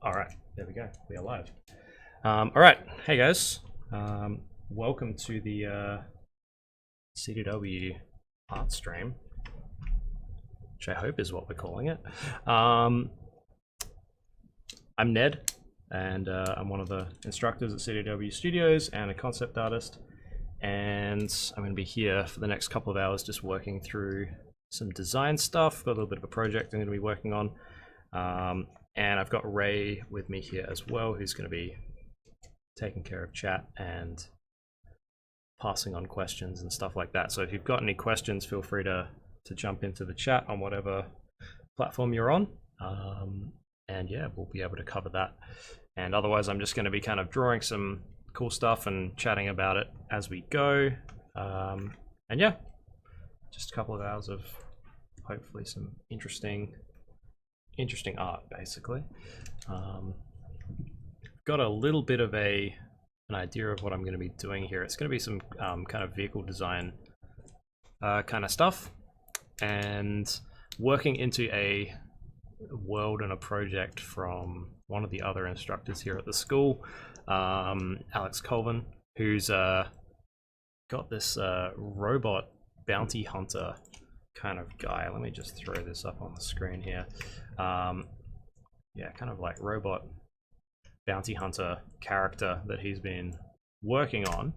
All right, there we go. We are live. All right, hey guys. Welcome to the CDW art stream, which I hope is what we're calling it. I'm Ned, and I'm one of the instructors at CDW Studios and a concept artist. And I'm going to be here for the next couple of hours just working through some design stuff. Got a little bit of a project I'm going to be working on. And I've got Ray with me here as well, who's going to be taking care of chat and passing on questions and stuff like that. So if you've got any questions, feel free to jump into the chat on whatever platform you're on. And yeah, we'll be able to cover that. And otherwise, I'm just going to be kind of drawing some cool stuff and chatting about it as we go. And yeah, just a couple of hours of hopefully some interesting art, basically. Got a little bit of an idea of what I'm going to be doing here. It's going to be some kind of vehicle design kind of stuff, and working into a world and a project from one of the other instructors here at the school, Alex Colvin, who's got this robot bounty hunter kind of guy. Let me just throw this up on the screen here. Yeah, kind of like robot bounty hunter character that he's been working on,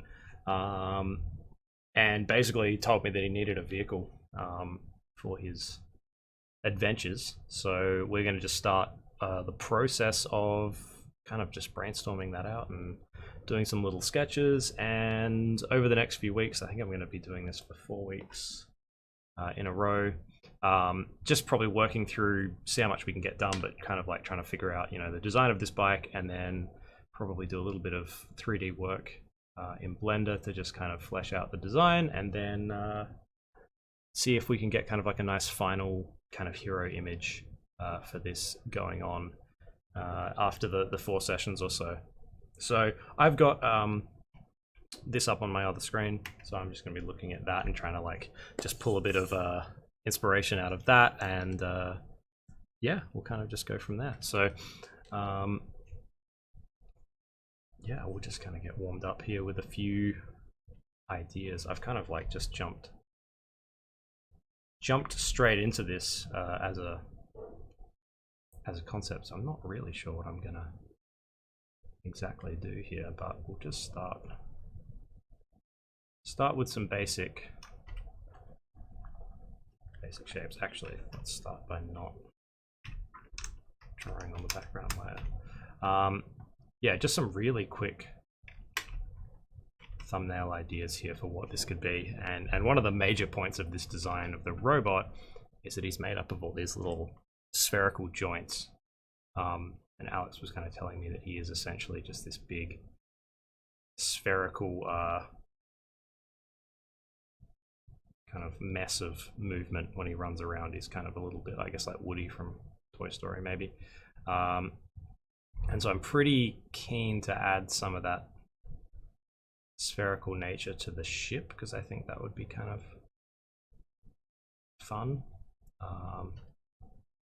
and basically told me that he needed a vehicle for his adventures. So we're going to just start the process of kind of just brainstorming that out and doing some little sketches. And over the next few weeks, I think I'm going to be doing this for 4 weeks in a row, just probably working through, see how much we can get done, but kind of like trying to figure out, you know, the design of this bike, and then probably do a little bit of 3D work in Blender to just kind of flesh out the design, and then see if we can get kind of like a nice final kind of hero image for this going on after the 4 sessions or so. So I've got this up on my other screen, so I'm just going to be looking at that and trying to like just pull a bit of inspiration out of that, and yeah, we'll kind of just go from there. So yeah, we'll just kind of get warmed up here with a few ideas. I've kind of like just jumped straight into this as a concept, so I'm not really sure what I'm gonna exactly do here, but we'll just start with some basic shapes. Actually, let's start by not drawing on the background layer. Yeah, just some really quick thumbnail ideas here for what this could be. And one of the major points of this design of the robot is that he's made up of all these little spherical joints. And Alex was kind of telling me that he is essentially just this big spherical kind of mess of movement when he runs around. He's kind of a little bit, I guess, like Woody from Toy Story, maybe. And so I'm pretty keen to add some of that spherical nature to the ship, because I think that would be kind of fun.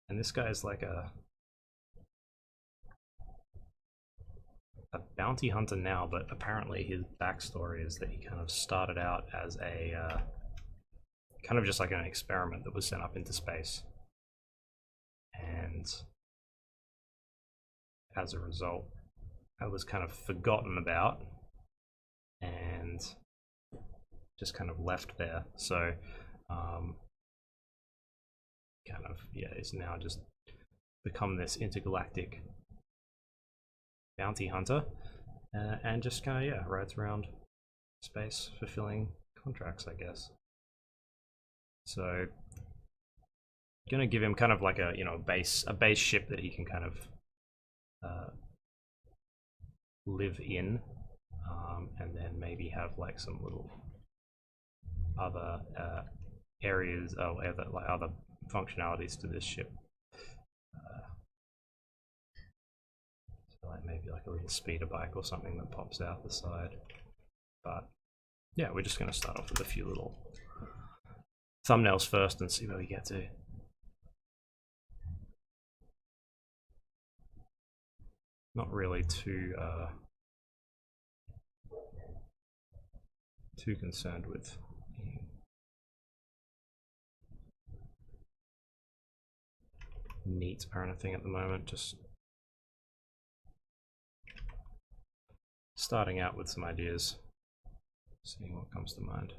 And this guy is like a bounty hunter now, but apparently his backstory is that he kind of started out as a kind of just like an experiment that was sent up into space, and as a result I was kind of forgotten about and just kind of left there. So kind of, yeah, is now just become this intergalactic bounty hunter, and just kind of, yeah, rides around space fulfilling contracts, I guess. So gonna give him kind of like a, you know, base ship that he can kind of live in, and then maybe have like some little other areas, other functionalities to this ship. So like maybe like a little speeder bike or something that pops out the side. But yeah, we're just gonna start off with a few little thumbnails first and see where we get to. not really too concerned with neat or anything at the moment, just starting out with some ideas, seeing what comes to mind.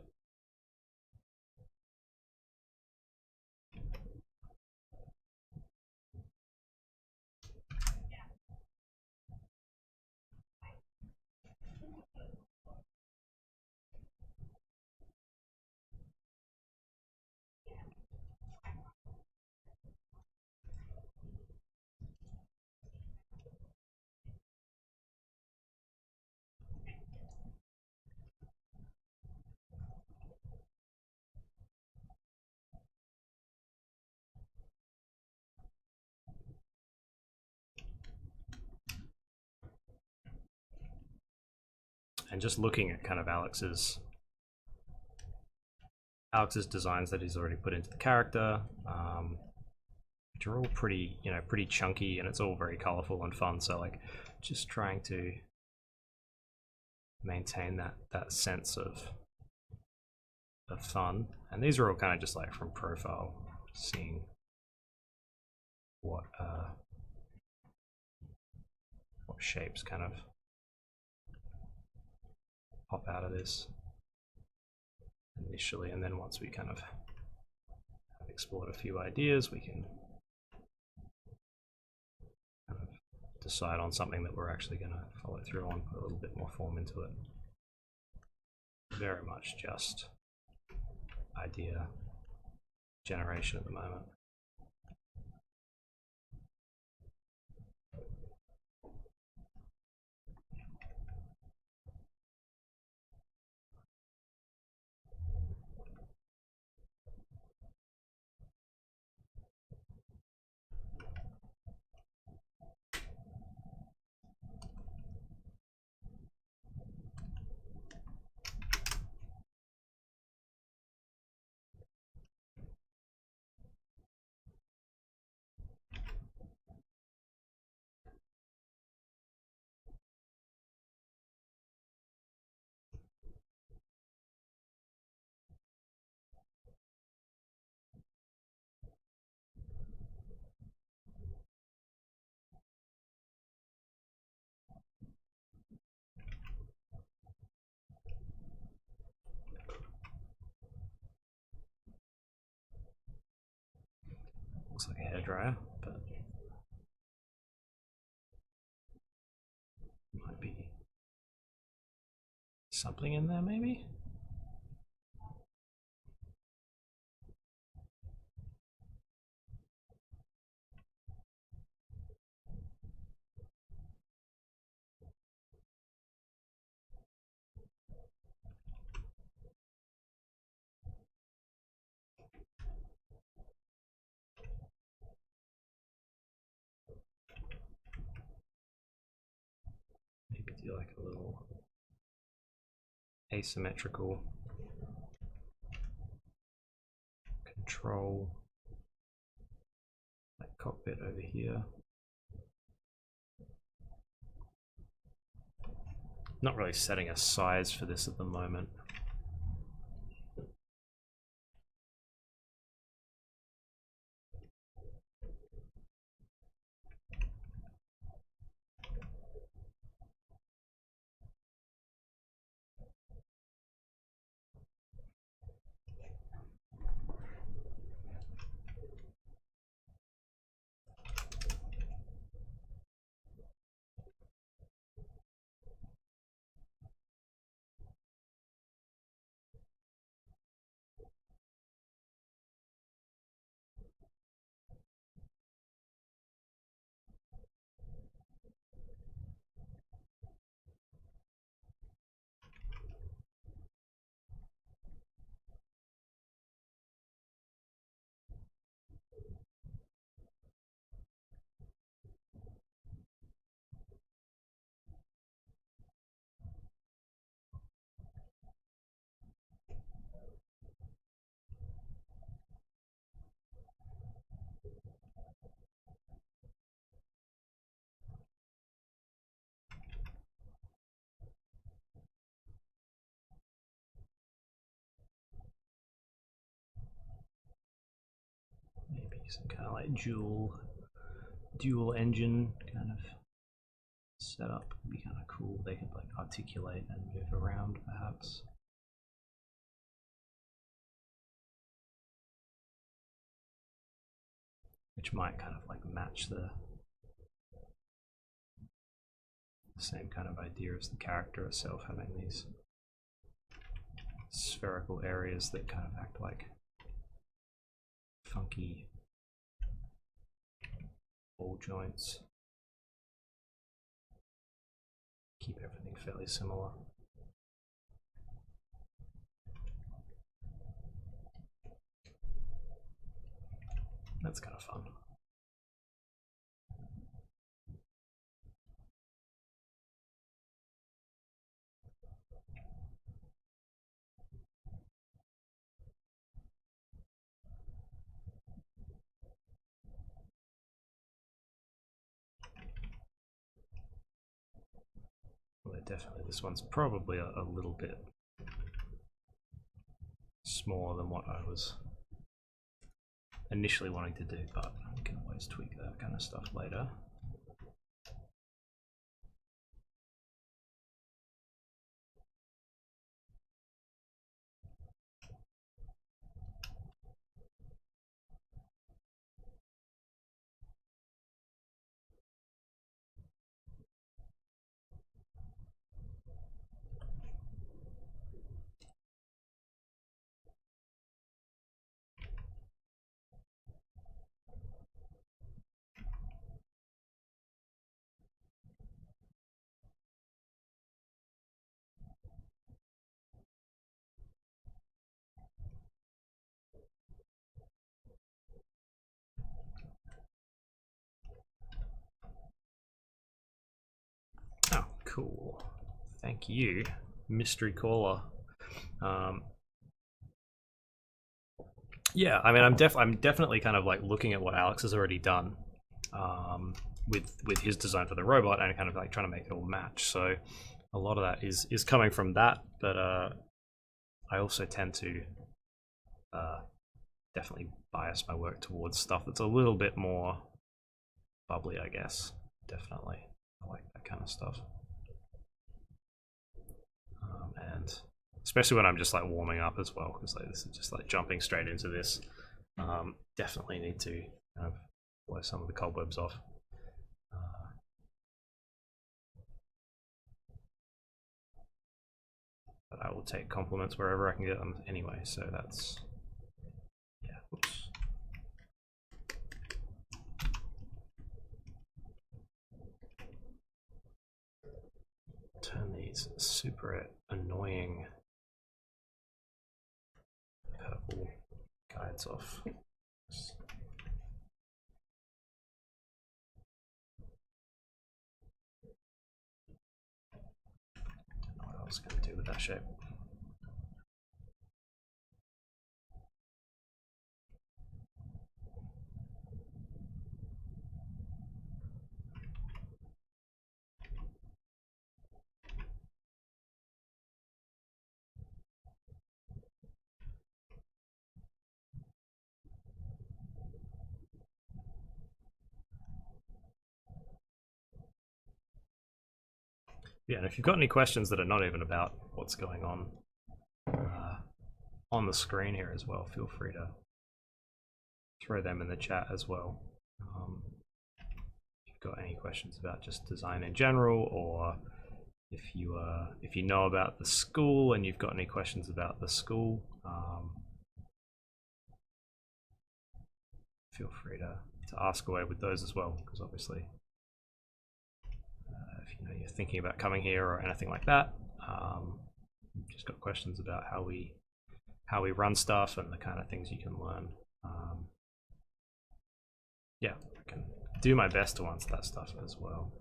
And just looking at kind of Alex's designs that he's already put into the character, which are all pretty, pretty chunky, and it's all very colorful and fun. So like, just trying to maintain that sense of fun. And these are all kind of just like from profile, seeing what shapes kind of pop out of this initially, and then once we kind of have explored a few ideas, we can kind of decide on something that we're actually going to follow through on, put a little bit more form into it. Very much just idea generation at the moment. Looks like a hairdryer, but might be something in there maybe? Maybe do like a little asymmetrical control, like cockpit over here. Not really setting a size for this at the moment. some kind of like dual engine kind of setup would be kind of cool. They could like articulate and move around perhaps. Which might kind of like match the same kind of idea as the character itself, having these spherical areas that kind of act like funky ball joints. Keep everything fairly similar. That's kind of fun. Well, definitely this one's probably a little bit smaller than what I was initially wanting to do, but I can always tweak that kind of stuff later. Oh, cool. Thank you, mystery caller. Yeah, I mean, I'm definitely kind of like looking at what Alex has already done with his design for the robot and kind of like trying to make it all match. So a lot of that is coming from that, but I also tend to definitely bias my work towards stuff that's a little bit more bubbly, I guess. Definitely, I like that kind of stuff, and especially when I'm just like warming up as well, because like this is just like jumping straight into this. Definitely need to kind of blow some of the cobwebs off. But I will take compliments wherever I can get them anyway, so that's, yeah, whoops. Turn these super annoying purple guides off. Don't know what I was going to do with that shape. Yeah, and if you've got any questions that are not even about what's going on the screen here as well, feel free to throw them in the chat as well. If you've got any questions about just design in general, or if you know about the school and you've got any questions about the school, feel free to ask away with those as well, because obviously if you're thinking about coming here or anything like that, just got questions about how we run stuff and the kind of things you can learn. Yeah, I can do my best to answer that stuff as well.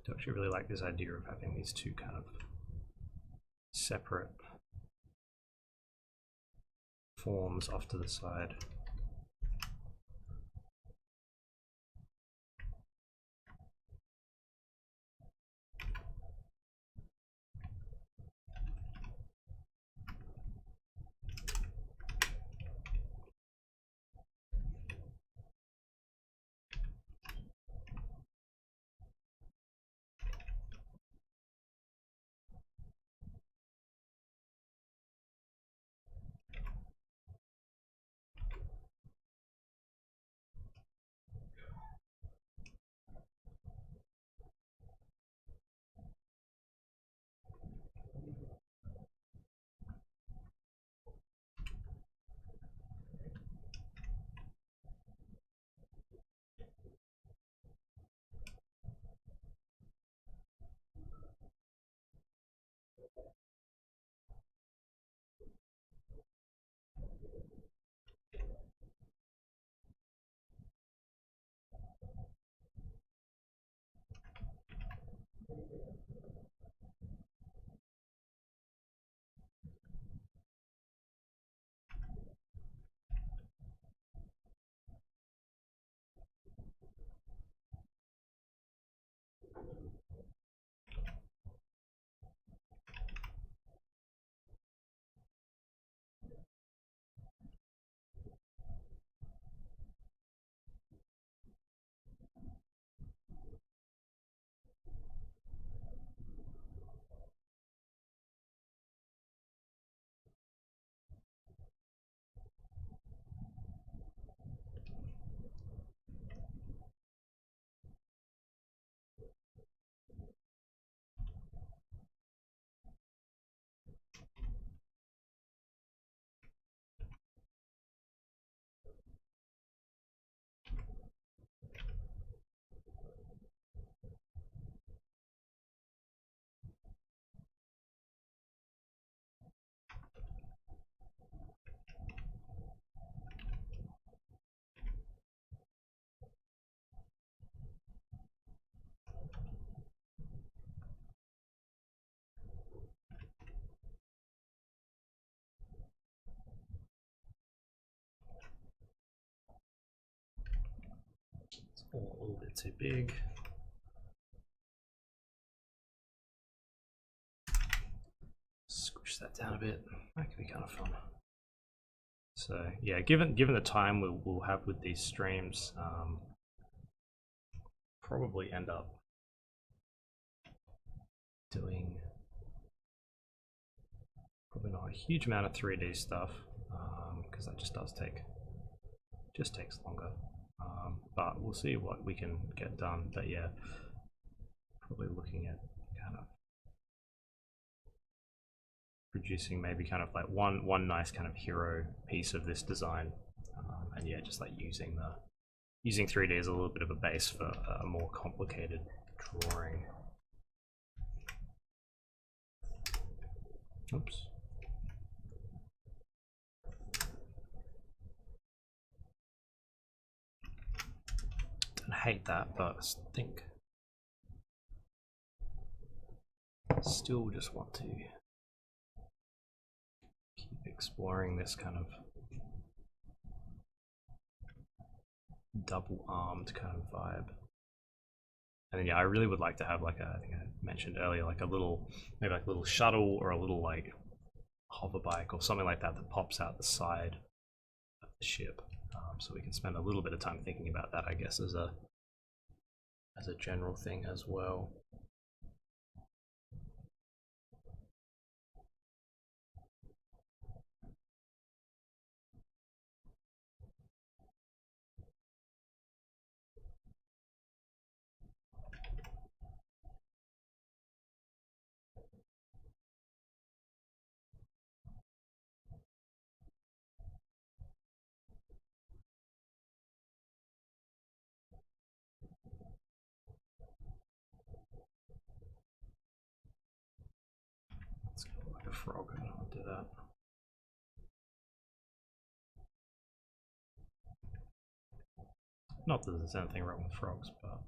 I actually really like this idea of having these two kind of separate forms off to the side. It's all a little bit too big. Squish that down a bit. That could be kind of fun. So yeah, given the time we'll have with these streams, probably end up doing probably not a huge amount of 3D stuff, because that just takes longer. But we'll see what we can get done. But yeah, probably looking at kind of producing maybe kind of like one nice kind of hero piece of this design, and yeah, just like using 3D as a little bit of a base for a more complicated drawing. Oops. I hate that, but I think still just want to keep exploring this kind of double-armed kind of vibe. And then yeah, I really would like to have like I think I mentioned earlier, like a little, maybe like a little shuttle or a little like hover bike or something like that that pops out the side of the ship. So we can spend a little bit of time thinking about that, I guess, as a general thing as well. Let's go like a frog and I'll do that. Not that there's anything wrong with frogs, but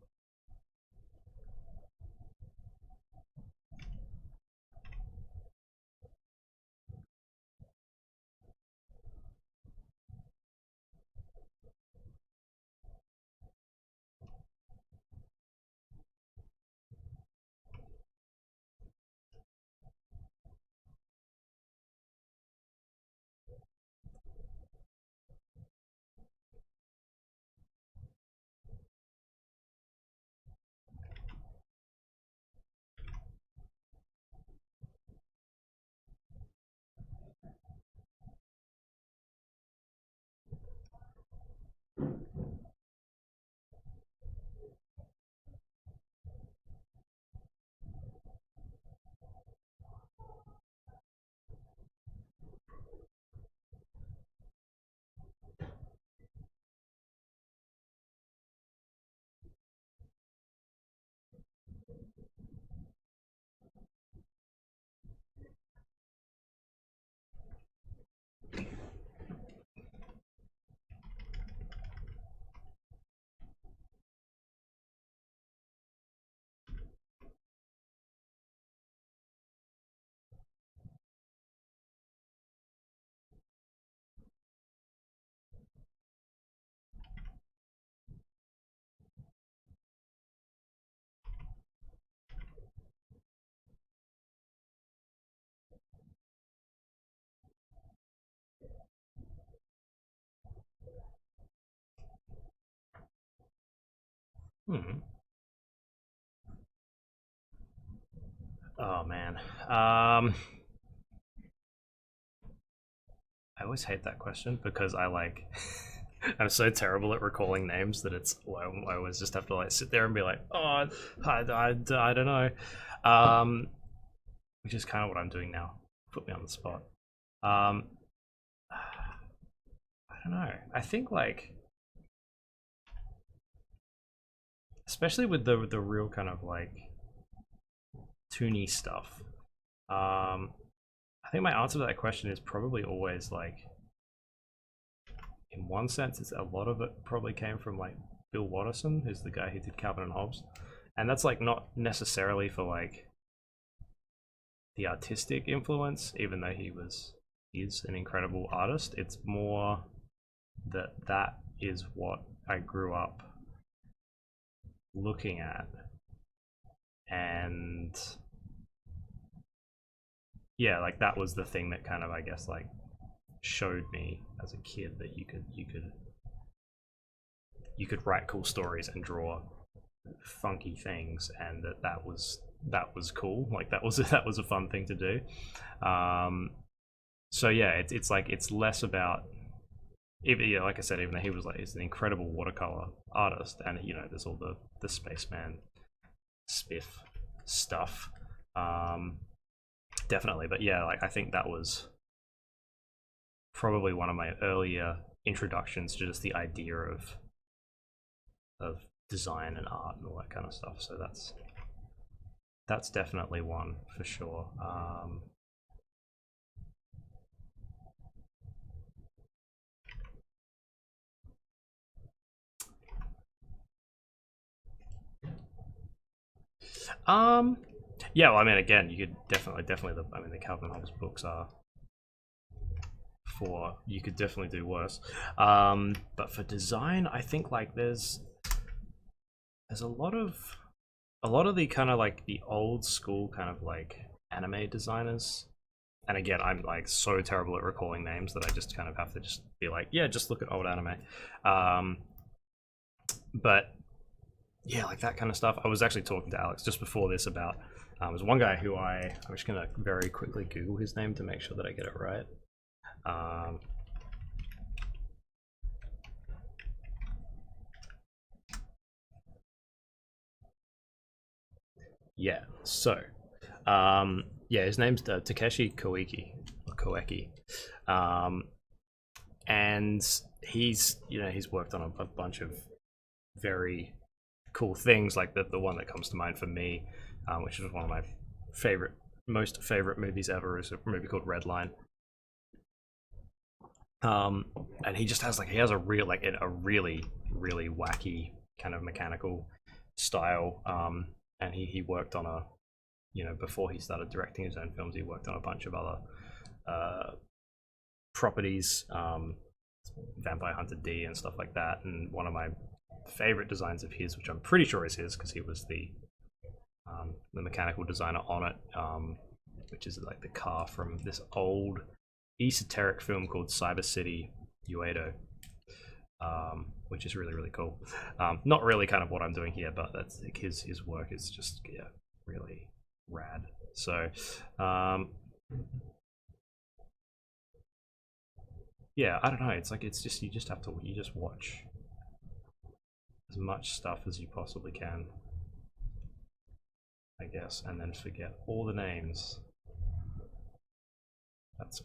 Hmm. Oh man. I always hate that question because I like I'm so terrible at recalling names that it's I always just have to like sit there and be like, oh, I don't know, um, which is kind of what I'm doing now. Put me on the spot. Um, I don't know. I think like, especially with the real kind of like toony stuff. I think my answer to that question is probably always like, in one sense, it's a lot of it probably came from like Bill Watterson, who's the guy who did Calvin and Hobbes, and that's like not necessarily for like the artistic influence, even though is an incredible artist. It's more that that is what I grew up looking at, and yeah, like that was the thing that kind of, I guess, like showed me as a kid that you could write cool stories and draw funky things, and that was cool. Like that was that was a fun thing to do. So yeah, it's like it's less about, even, yeah, like I said, even though he was like, he's an incredible watercolor artist, and there's all the spaceman spiff stuff, um, definitely. But yeah, like I think that was probably one of my earlier introductions to just the idea of design and art and all that kind of stuff. So that's definitely one for sure. Um, yeah, well, I mean, again, you could definitely. The Calvin Hobbes books are for, you could definitely do worse. But for design, I think like there's a lot of the kind of like the old school kind of like anime designers. And again, I'm like so terrible at recalling names that I just kind of have to just be like, yeah, just look at old anime. But yeah, like that kind of stuff. I was actually talking to Alex just before this about, there's one guy who I'm just gonna very quickly Google his name to make sure that I get it right. Yeah, so yeah, his name's Takeshi Koike, or Koeki, um, and he's worked on a bunch of very cool things. Like the one that comes to mind for me, which is one of my most favorite movies ever, is a movie called Redline. And he just has like, he has a real like a really really wacky kind of mechanical style. And he worked on before he started directing his own films, he worked on a bunch of other properties, Vampire Hunter D and stuff like that. And one of my favorite designs of his, which I'm pretty sure is his because he was the mechanical designer on it, which is like the car from this old esoteric film called Cyber City Uedo, which is really really cool. Not really kind of what I'm doing here, but that's like his work is just, yeah, really rad. So yeah, I don't know. It's like, it's just, you just have to, you just watch as much stuff as you possibly can, I guess, and then forget all the names. That's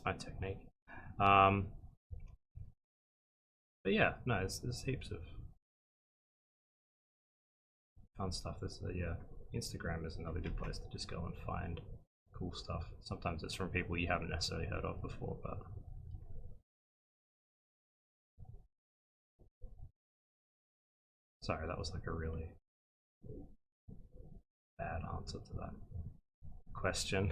my technique. But yeah, no, there's heaps of fun stuff. Yeah, Instagram is another good place to just go and find cool stuff. Sometimes it's from people you haven't necessarily heard of before, but sorry, that was like a really bad answer to that question.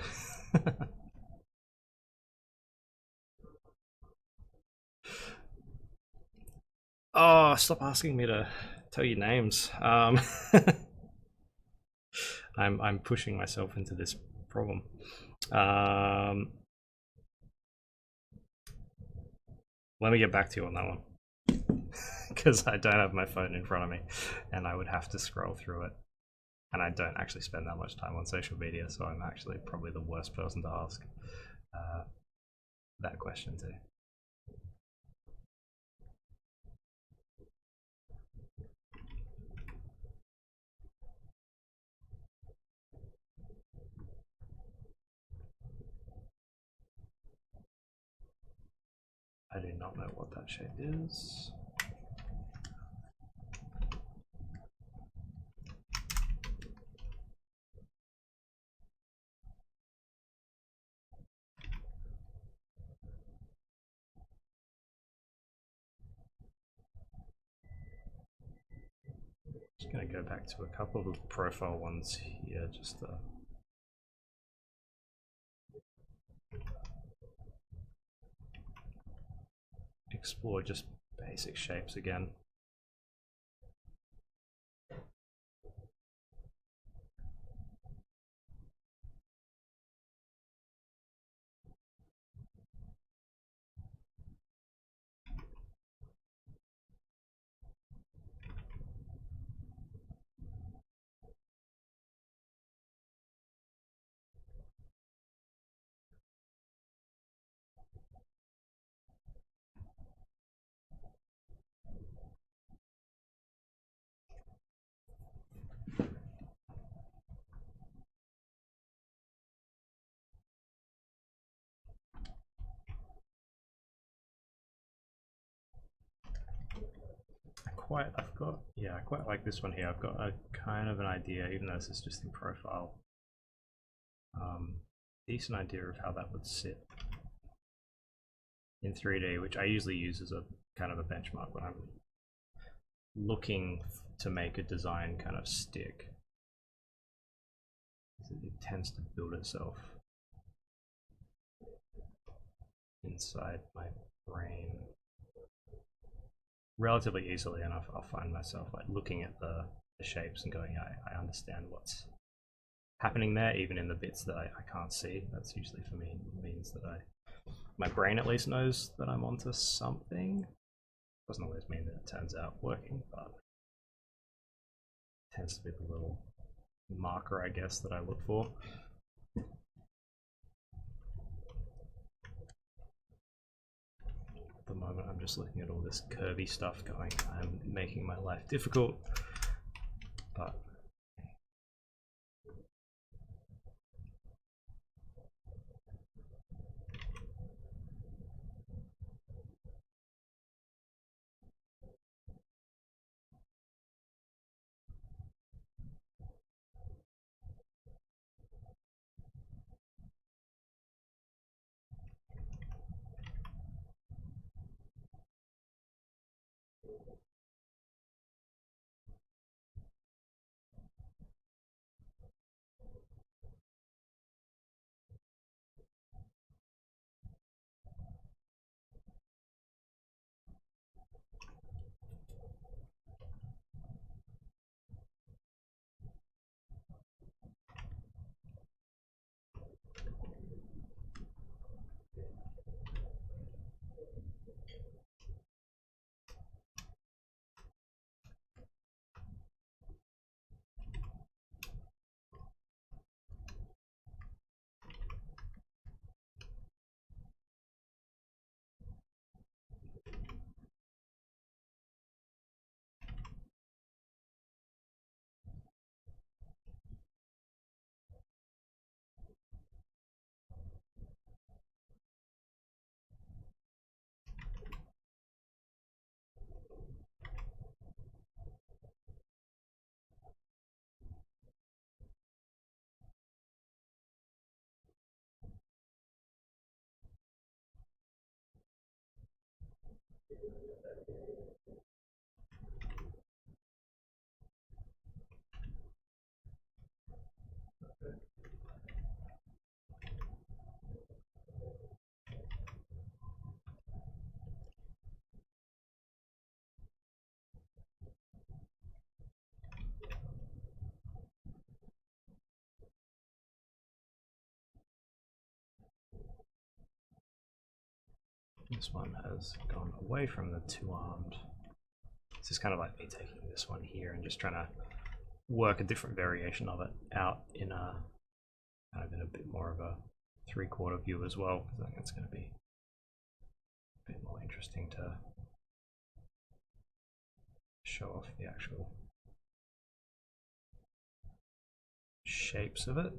Oh, stop asking me to tell you names. I'm pushing myself into this problem. Let me get back to you on that one. because I don't have my phone in front of me and I would have to scroll through it. And I don't actually spend that much time on social media, so I'm actually probably the worst person to ask that question to. I do not know what that shape is. Just going to go back to a couple of the profile ones here, just to explore just basic shapes again. I quite like this one here. I've got a kind of an idea, even though this is just in profile, decent idea of how that would sit in 3D, which I usually use as a kind of a benchmark when I'm looking to make a design kind of stick. It tends to build itself inside my brain relatively easily, and I'll find myself like looking at the shapes and going, I understand what's happening there, even in the bits that I can't see. That's usually for me means that my brain at least knows that I'm onto something. Doesn't always mean that it turns out working, but it tends to be the little marker, I guess, that I look for. At the moment, I'm just looking at all this curvy stuff going, I'm making my life difficult, but this one has gone away from the two-armed This is kind of like me taking this one here and just trying to work a different variation of it out in a kind of in a bit more of a 3/4 view as well, because I think it's going to be a bit more interesting to show off the actual shapes of it.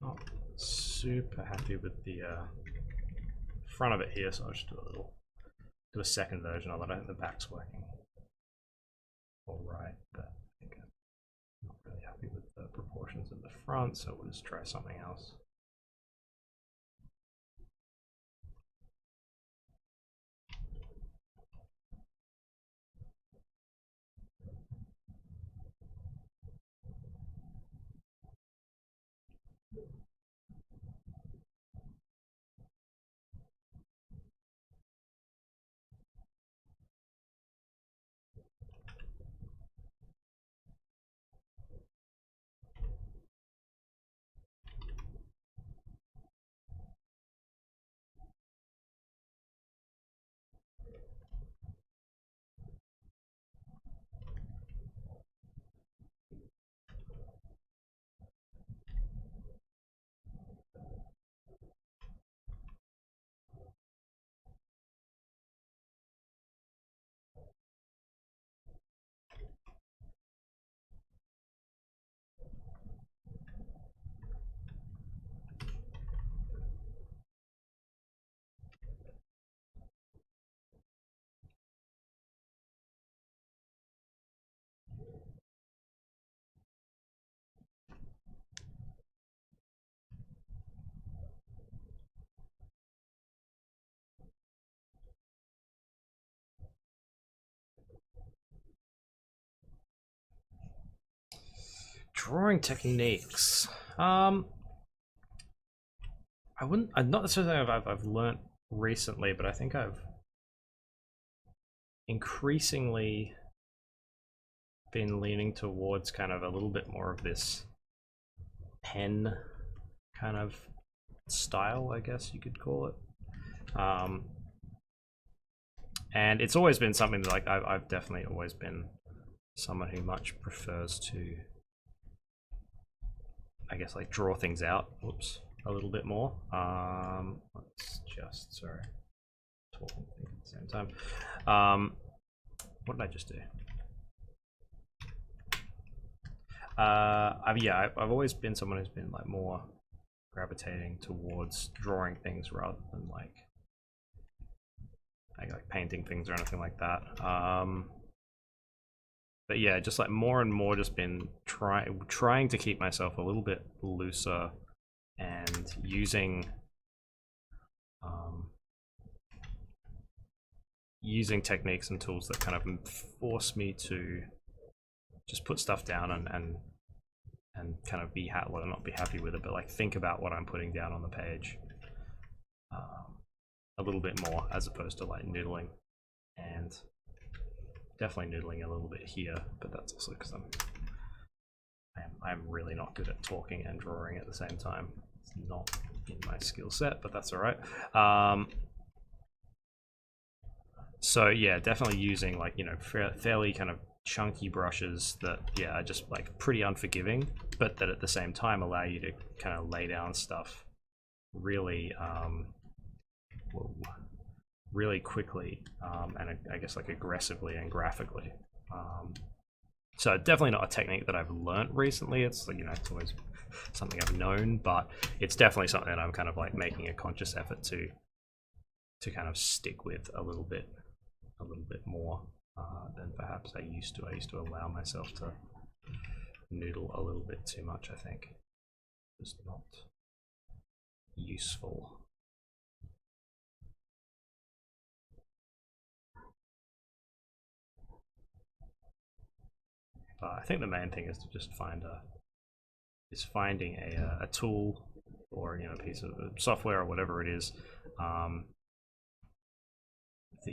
Not super happy with the front of it here, so I'll just do a second version of it. I think the back's working alright, but I think I'm not really happy with the proportions of the front, so we'll just try something else. Drawing techniques. I'm not necessarily I've learnt recently, but I think I've increasingly been leaning towards kind of a little bit more of this pen kind of style, I guess you could call it. And it's always been something that like I've definitely always been someone who much prefers to, I guess, like draw things out. Whoops, a little bit more. Let's just talking at the same time. What did I just do? I've always been someone who's been like more gravitating towards drawing things rather than like painting things or anything like that. But yeah, just like more and more just been trying to keep myself a little bit looser and using techniques and tools that kind of force me to just put stuff down and kind of well, not be happy with it, but like think about what I'm putting down on the page a little bit more, as opposed to like noodling. And definitely noodling a little bit here, but that's also because I'm really not good at talking and drawing at the same time. It's not in my skill set, but that's all right. So yeah, definitely using like, you know, fairly kind of chunky brushes that, yeah, are just like pretty unforgiving, but that at the same time allow you to kind of lay down stuff really really quickly, and I guess like aggressively and graphically. So definitely not a technique that I've learnt recently. It's like, you know, it's always something I've known, but it's definitely something that I'm kind of like making a conscious effort to kind of stick with a little bit more than perhaps I used to. I used to allow myself to noodle a little bit too much, I think. It's not useful. But I think the main thing is to just finding a tool or you know, piece of software or whatever it is that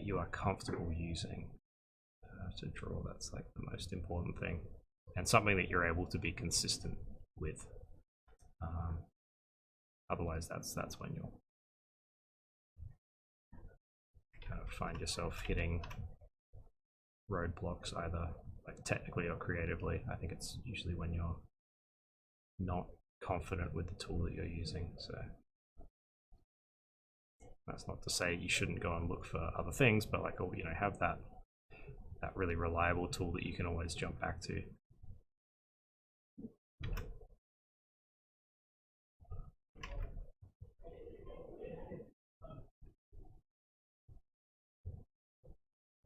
you are comfortable using to draw. That's like the most important thing, and something that you're able to be consistent with. Otherwise, that's when you'll kind of find yourself hitting roadblocks, either like technically or creatively. I think it's usually when you're not confident with the tool that you're using. So that's not to say you shouldn't go and look for other things, but like, you know, have that really reliable tool that you can always jump back to.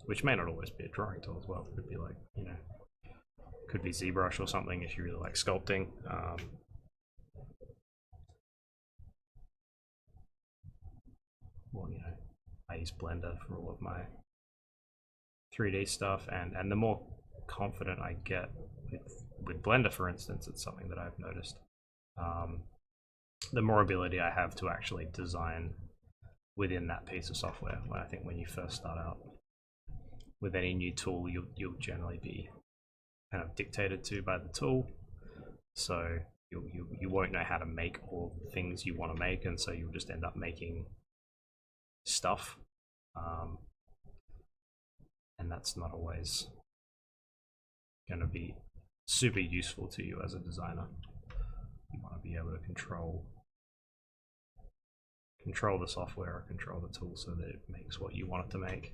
Which may not always be a drawing tool as well. It could be like, you know, could be ZBrush or something if you really like sculpting. Well, you know, I use Blender for all of my 3D stuff, and the more confident I get with Blender, for instance, it's something that I've noticed. The more ability I have to actually design within that piece of software. I think when you first start out with any new tool, you'll generally be kind of dictated to by the tool, so you won't know how to make all the things you want to make, and so you'll just end up making stuff, and that's not always going to be super useful to you as a designer. You want to be able to control the software or control the tool so that it makes what you want it to make.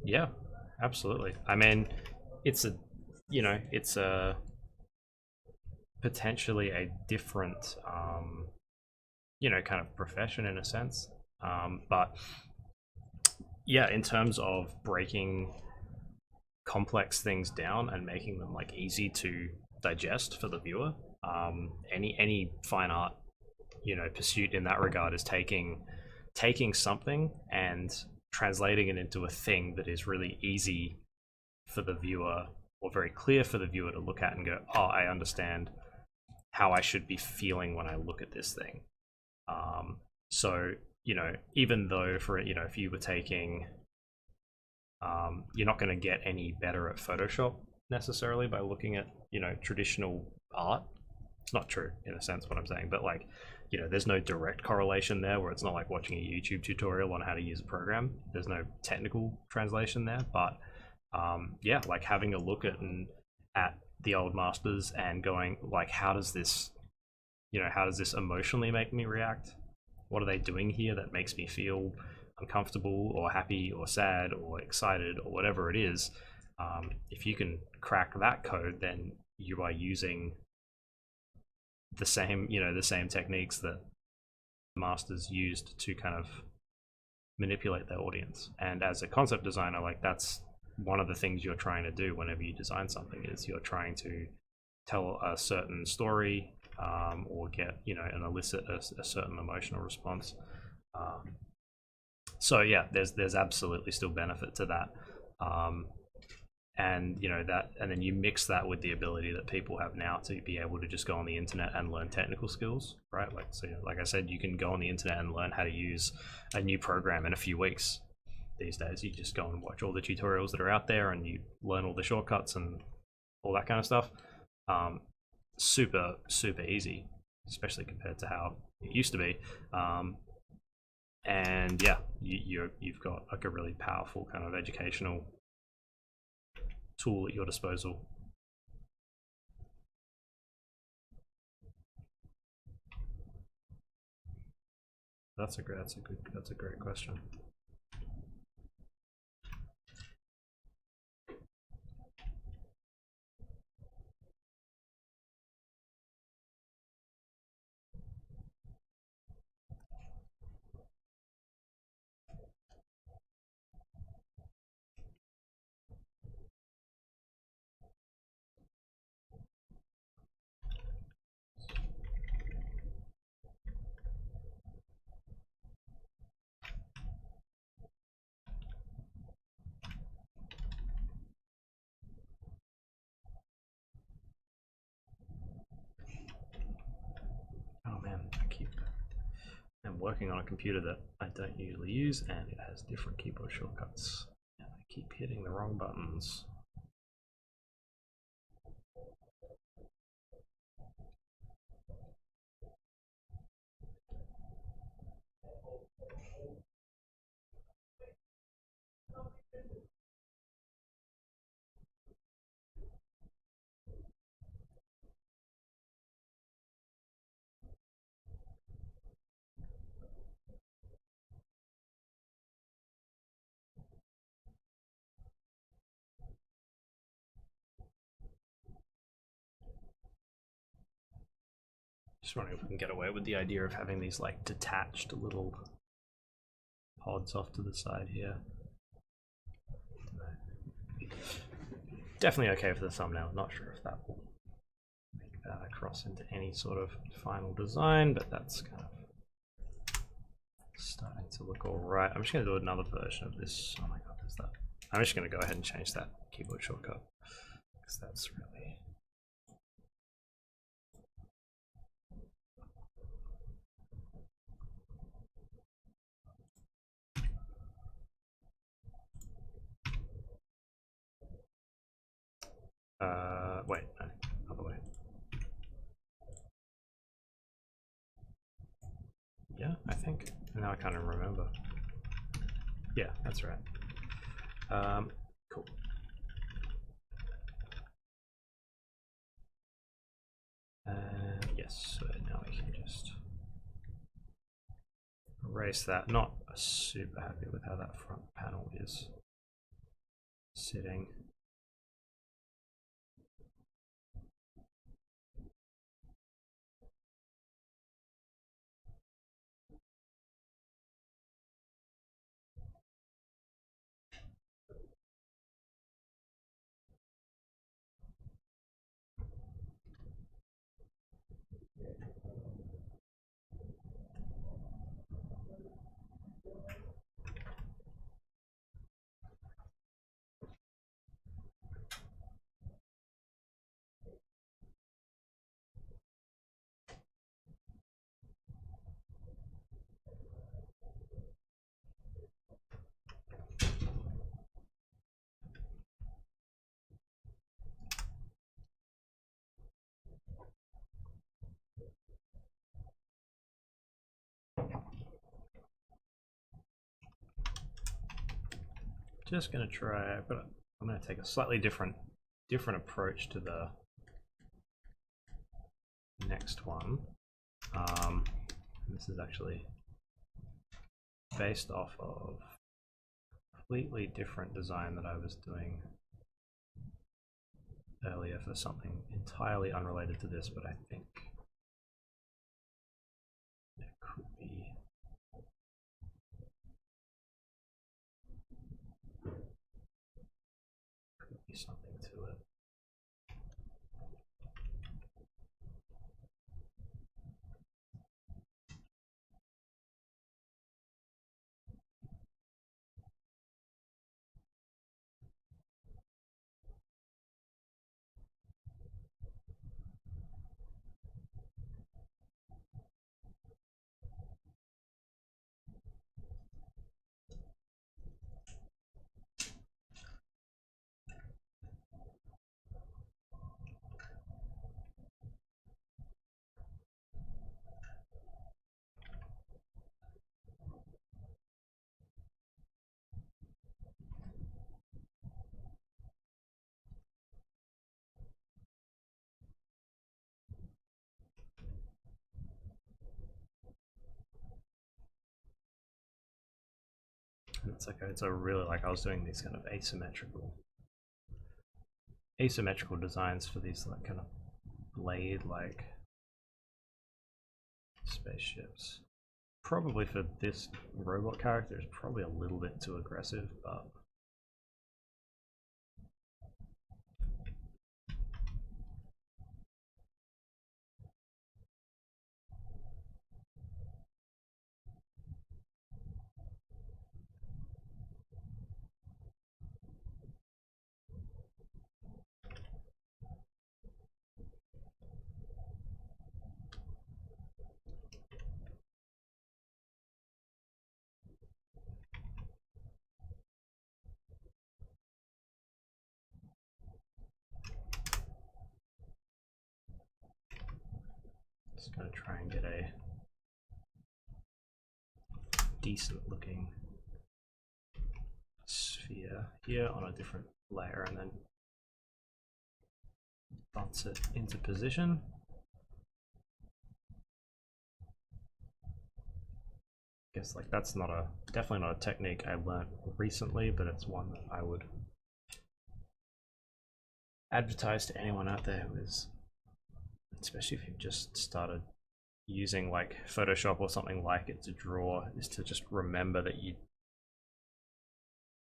Yeah, absolutely. I mean, it's a, you know, it's a potentially a different, you know, kind of profession in a sense. But yeah, in terms of breaking complex things down and making them like easy to digest for the viewer, any fine art, you know, pursuit in that regard is taking something and translating it into a thing that is really easy for the viewer, or very clear for the viewer to look at and go, oh, I understand how I should be feeling when I look at this thing. So, you know, even though for, you know, if you were taking, you're not going to get any better at Photoshop necessarily by looking at, you know, traditional art. It's not true in a sense what I'm saying, but like, you know, there's no direct correlation there, where it's not like watching a YouTube tutorial on how to use a program. There's no technical translation there, but yeah, like having a look at the old masters and going like, how does this, you know, how does this emotionally make me react what are they doing here that makes me feel uncomfortable or happy or sad or excited or whatever it is. If you can crack that code, then you are using the same, the same techniques that masters used to kind of manipulate their audience. And as a concept designer, like, that's one of the things you're trying to do whenever you design something, is you're trying to tell a certain story, or get, and elicit a certain emotional response. So yeah, there's absolutely still benefit to that. And and then you mix that with the ability that people have now to be able to just go on the internet and learn technical skills, right? Like, so like I said, you can go on the internet and learn how to use a new program in a few weeks. These days, you just go and watch all the tutorials that are out there, and you learn all the shortcuts and all that kind of stuff. Super easy, especially compared to how it used to be. And yeah, you've got like a really powerful kind of educational tool at your disposal. That's a great question. Oh man, I'm working on a computer that I don't usually use, and it has different keyboard shortcuts, and I keep hitting the wrong buttons. Just wondering if we can get away with the idea of having these like detached little pods off to the side here. Definitely okay for the thumbnail. Not sure if that will make that across into any sort of final design, but that's kind of starting to look all right. I'm just going to do another version of this. Oh my god, there's that. I'm just going to go ahead and change that keyboard shortcut, because that's really... wait, no, other way. Yeah, I think. Now I can't even remember. Yeah, that's right. Cool. Yes, so now we can just erase that. Not super happy with how that front panel is sitting. Just gonna try, but I'm gonna take a slightly different approach to the next one. This is actually based off of a completely different design that I was doing earlier for something entirely unrelated to this, but I think there could be something to it. It's a really, like, I was doing these kind of asymmetrical designs for these like kind of blade like spaceships. Probably for this robot character is probably a little bit too aggressive, but just gonna try and get a decent looking sphere here on a different layer and then bounce it into position. Guess like that's definitely not a technique I learned recently, but it's one that I would advertise to anyone out there who is, especially if you've just started using like Photoshop or something like it to draw, is to just remember that you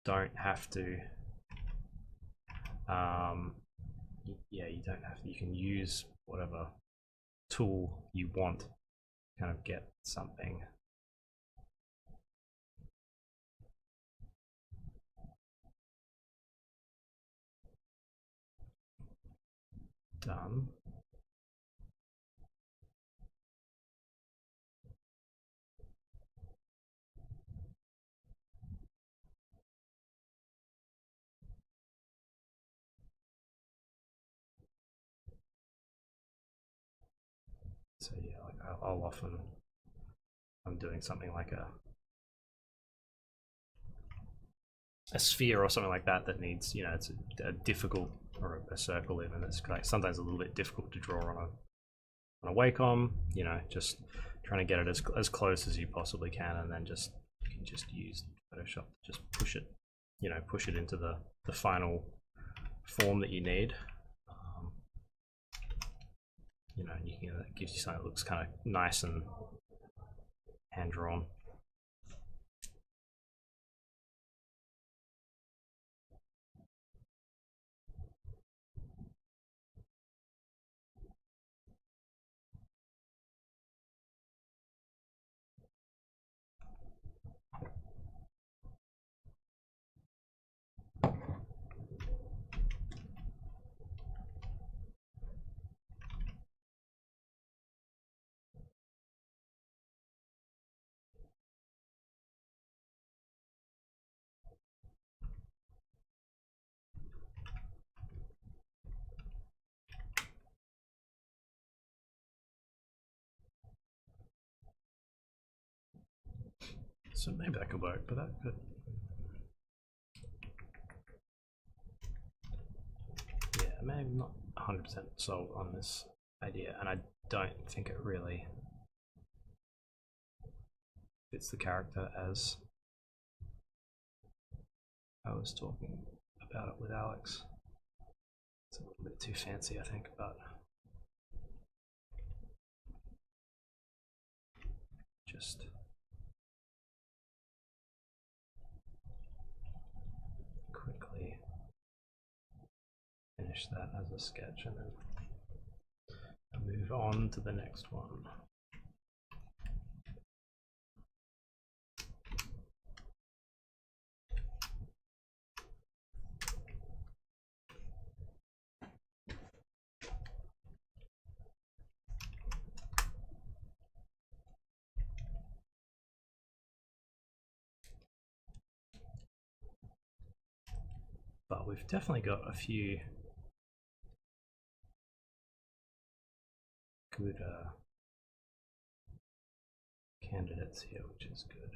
don't have to you don't have to, you can use whatever tool you want to kind of get something done. So yeah, like I'll often, I'm doing something like a sphere or something like that that needs, you know, it's a difficult, or a circle even, it's like sometimes a little bit difficult to draw on a Wacom, you know, just trying to get it as close as you possibly can, and then just you can just use Photoshop to just push it, you know, push it into the final form that you need. You know, you can, it gives you something that looks kind of nice and hand drawn. So maybe that could work, but that could. Yeah, maybe not 100% sold on this idea, and I don't think it really fits the character as I was talking about it with Alex. It's a little bit too fancy, I think, but just quickly finish that as a sketch and then move on to the next one. But we've definitely got a few good candidates here, which is good.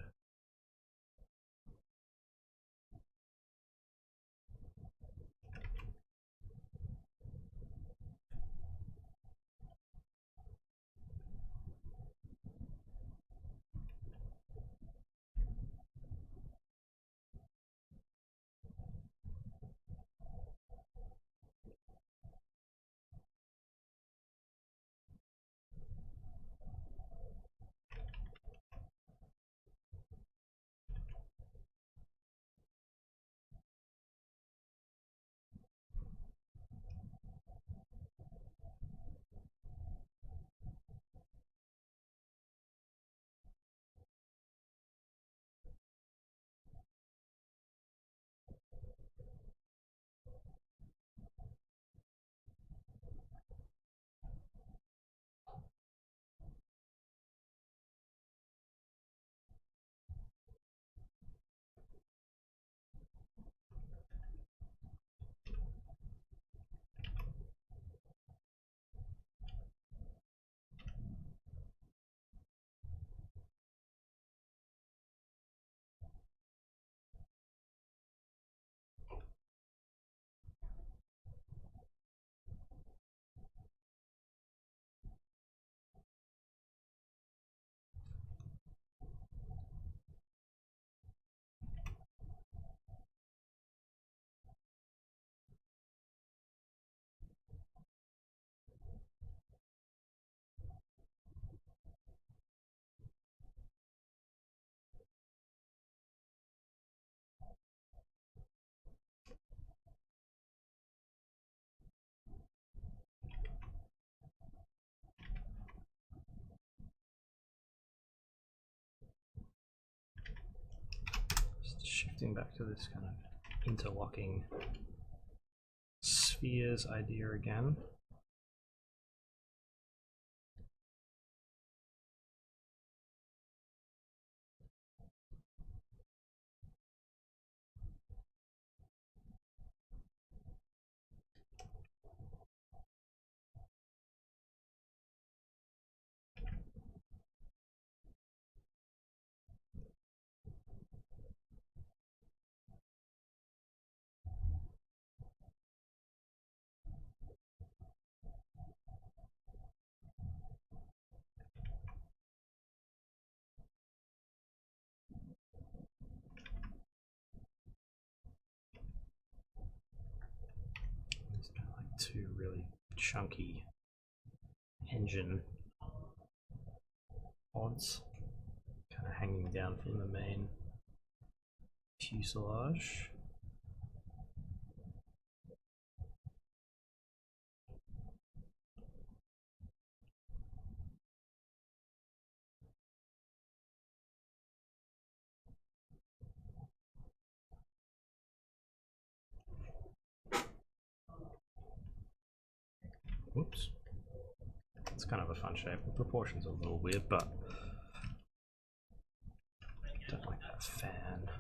Just shifting back to this kind of interlocking spheres idea again. Two really chunky engine pods kind of hanging down from the main fuselage. Whoops. It's kind of a fun shape. The proportions are a little weird, but don't like that fan,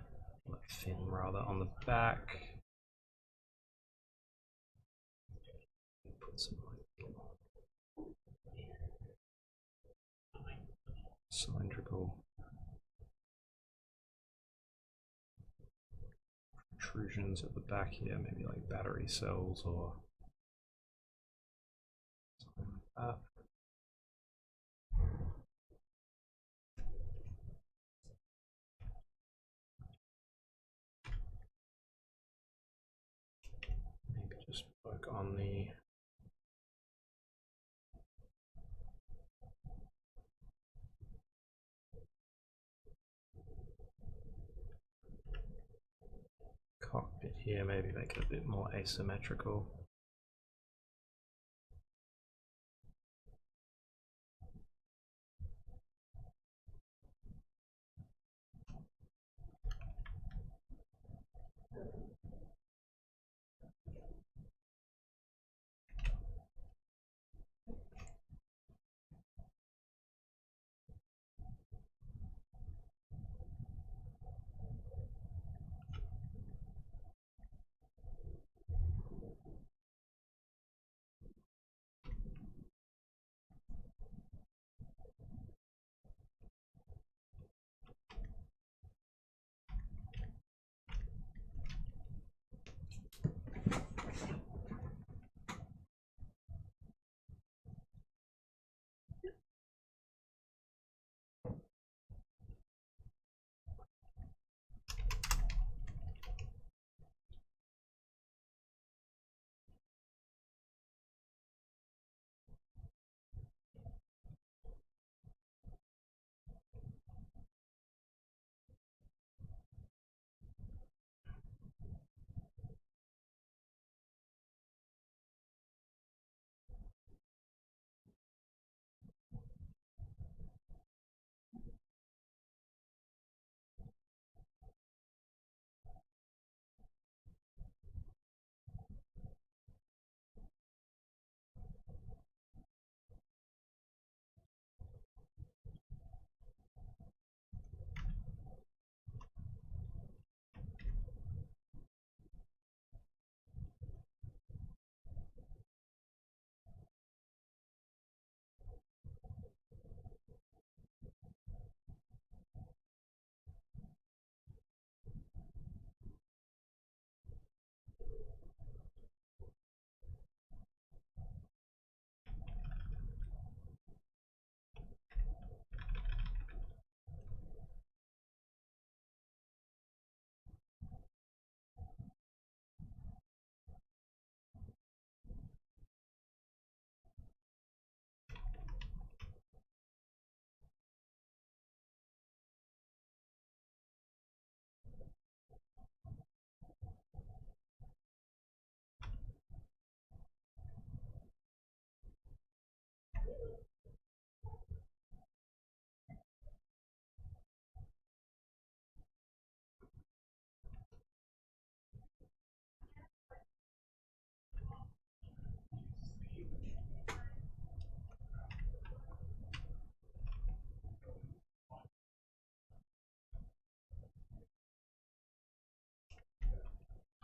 that fin rather, on the back. Put some cylindrical protrusions at the back here, maybe like battery cells or something like that. on the cockpit here, maybe make it a bit more asymmetrical.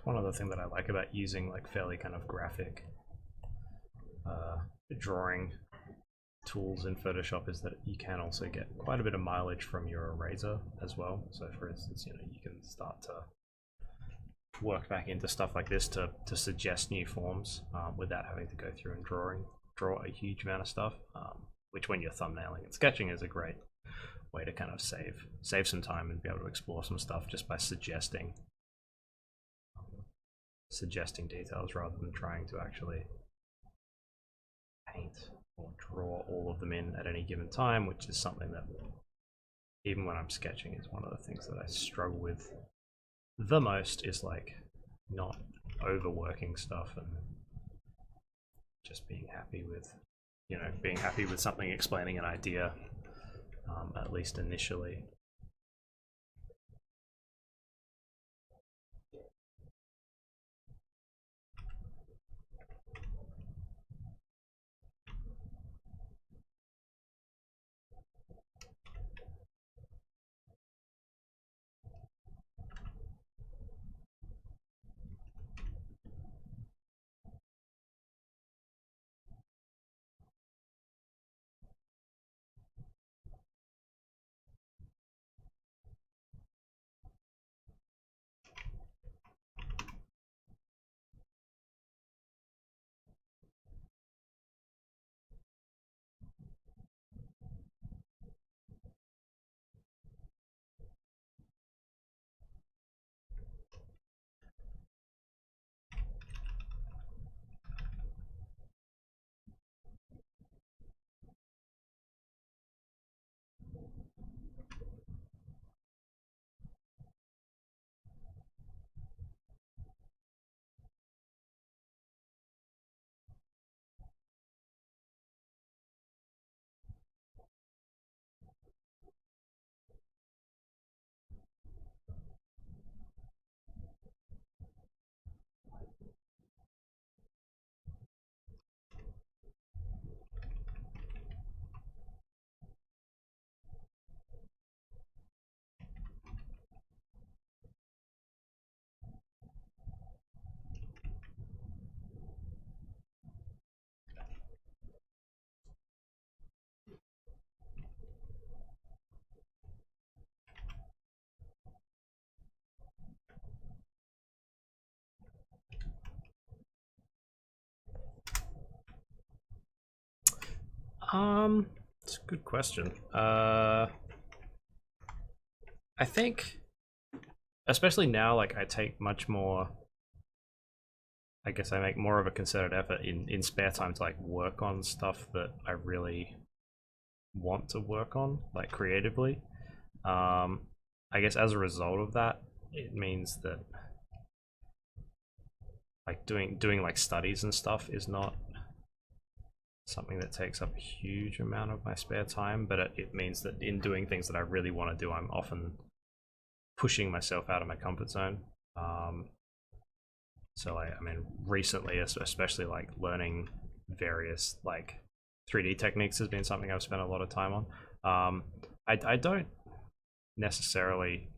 One other thing that I like about using like fairly kind of graphic drawing tools in Photoshop is that you can also get quite a bit of mileage from your eraser as well. So for instance, you know, you can start to work back into stuff like this to suggest new forms without having to go through and draw a huge amount of stuff, which when you're thumbnailing and sketching is a great way to kind of save some time and be able to explore some stuff just by suggesting details rather than trying to actually paint or draw all of them in at any given time, which is something that even when I'm sketching is one of the things that I struggle with the most, is like not overworking stuff and just being happy with, you know, being happy with something explaining an idea, at least initially. It's a good question. I think, especially now, like I take much more. I guess I make more of a concerted effort in spare time to like work on stuff that I really want to work on, like creatively. I guess as a result of that, it means that like doing like studies and stuff is not something that takes up a huge amount of my spare time, but it means that in doing things that I really want to do, I'm often pushing myself out of my comfort zone. So I mean, recently, especially like learning various like 3D techniques has been something I've spent a lot of time on. I don't necessarily,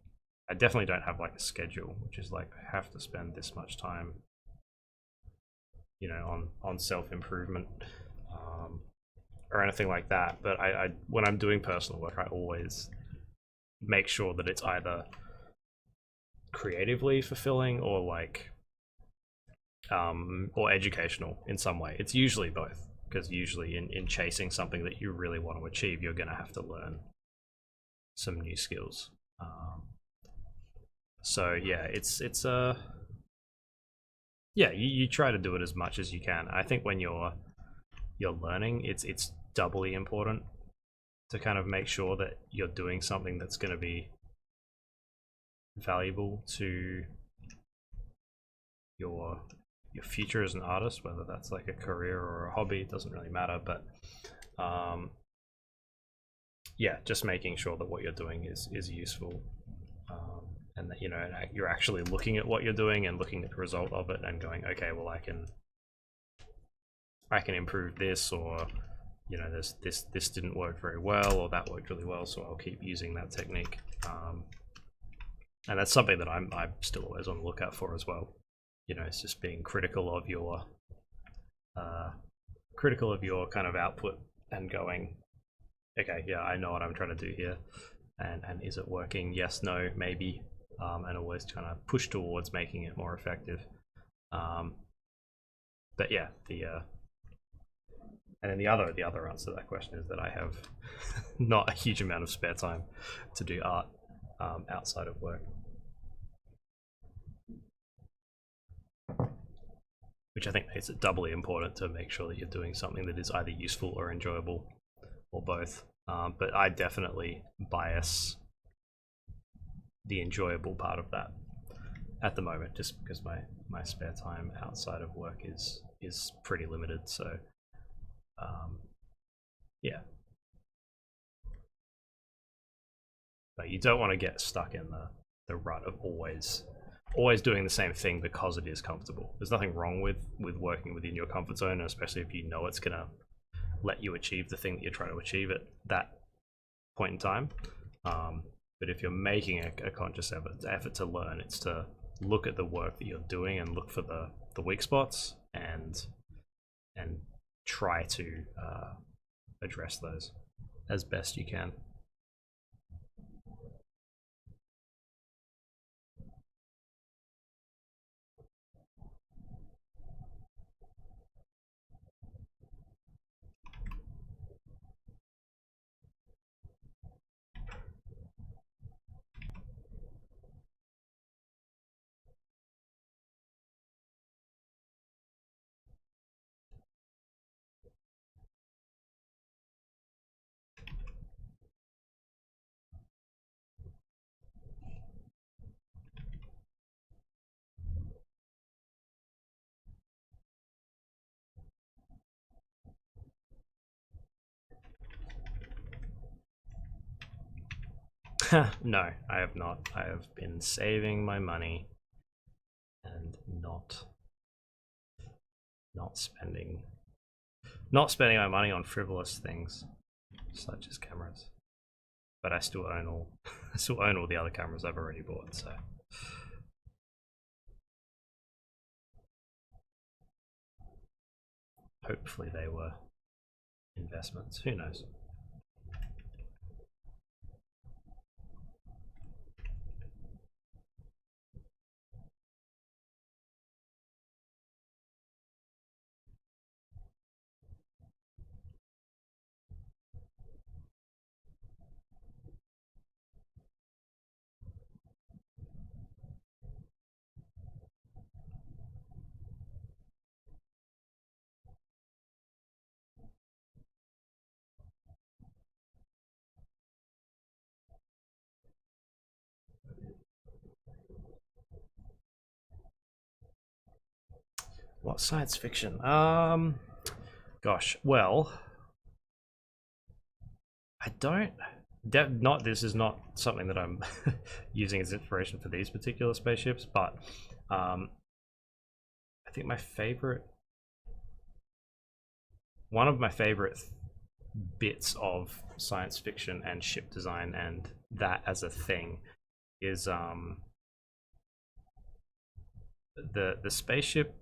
I definitely don't have like a schedule, which is like I have to spend this much time, you know, on self improvement, or anything like that. But I when I'm doing personal work, I always make sure that it's either creatively fulfilling or like or educational in some way. It's usually both, because usually in chasing something that you really want to achieve, you're going to have to learn some new skills. So yeah, it's yeah, you try to do it as much as you can. I think when you're learning, it's doubly important to kind of make sure that you're doing something that's going to be valuable to your future as an artist, whether that's like a career or a hobby. It doesn't really matter, but yeah, just making sure that what you're doing is useful, and that, you know, you're actually looking at what you're doing and looking at the result of it and going, okay, well, I can improve this, or you know, this didn't work very well, or that worked really well, so I'll keep using that technique. And that's something that I'm still always on the lookout for as well. You know, it's just being critical of your kind of output and going, okay, yeah, I know what I'm trying to do here, and is it working? Yes, no, maybe, and always trying to push towards making it more effective. But yeah, and then the other answer to that question is that I have not a huge amount of spare time to do art outside of work, which I think makes it doubly important to make sure that you're doing something that is either useful or enjoyable, or both. But I definitely bias the enjoyable part of that at the moment, just because my spare time outside of work is pretty limited. So yeah, but you don't want to get stuck in the rut of always doing the same thing because it is comfortable. There's nothing wrong with working within your comfort zone, especially if you know it's gonna let you achieve the thing that you're trying to achieve at that point in time. But if you're making a conscious effort to learn, it's to look at the work that you're doing and look for the weak spots and try to address those as best you can. No, I have not. I have been saving my money and not spending my money on frivolous things such as cameras. But I still own all I still own all the other cameras I've already bought, so hopefully they were investments. Who knows? What science fiction? Gosh, well, I don't. This is not something that I'm using as inspiration for these particular spaceships, but I think one of my favorite bits of science fiction and ship design and that as a thing is the spaceship,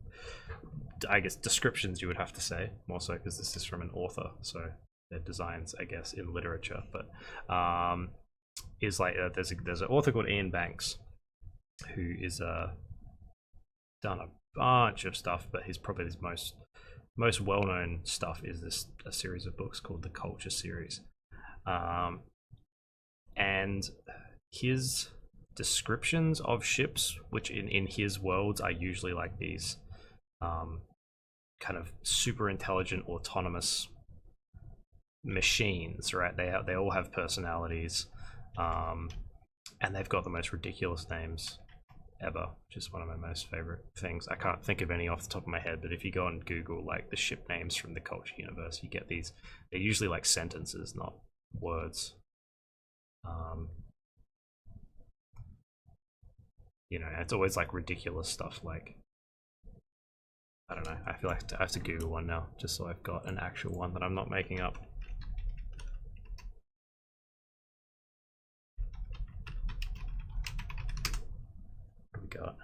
I guess, descriptions, you would have to say, more so because this is from an author, so their designs, I guess, in literature, but is like there's an author called Ian Banks who is done a bunch of stuff, but his most well-known stuff is a series of books called the Culture series, and his descriptions of ships, which in his worlds are usually like these kind of super intelligent autonomous machines, right? They all have personalities, and they've got the most ridiculous names ever, which is one of my most favorite things. I can't think of any off the top of my head, but if you go and Google like the ship names from the Culture universe, you get these. They're usually like sentences, not words. You know, it's always like ridiculous stuff like, I don't know, I feel like I have to Google one now just so I've got an actual one that I'm not making up. What do we got?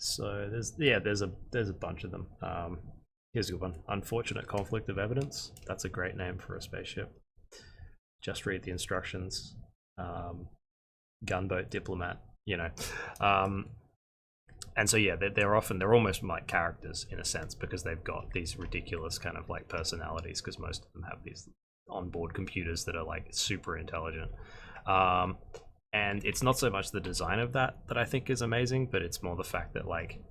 So there's a bunch of them. Here's a good one. Unfortunate conflict of evidence. That's a great name for a spaceship. Just read the instructions. Gunboat diplomat, you know. And so yeah, they're almost like characters in a sense, because they've got these ridiculous kind of like personalities, because most of them have these onboard computers that are like super intelligent. And it's not so much the design of that I think is amazing, but it's more the fact that like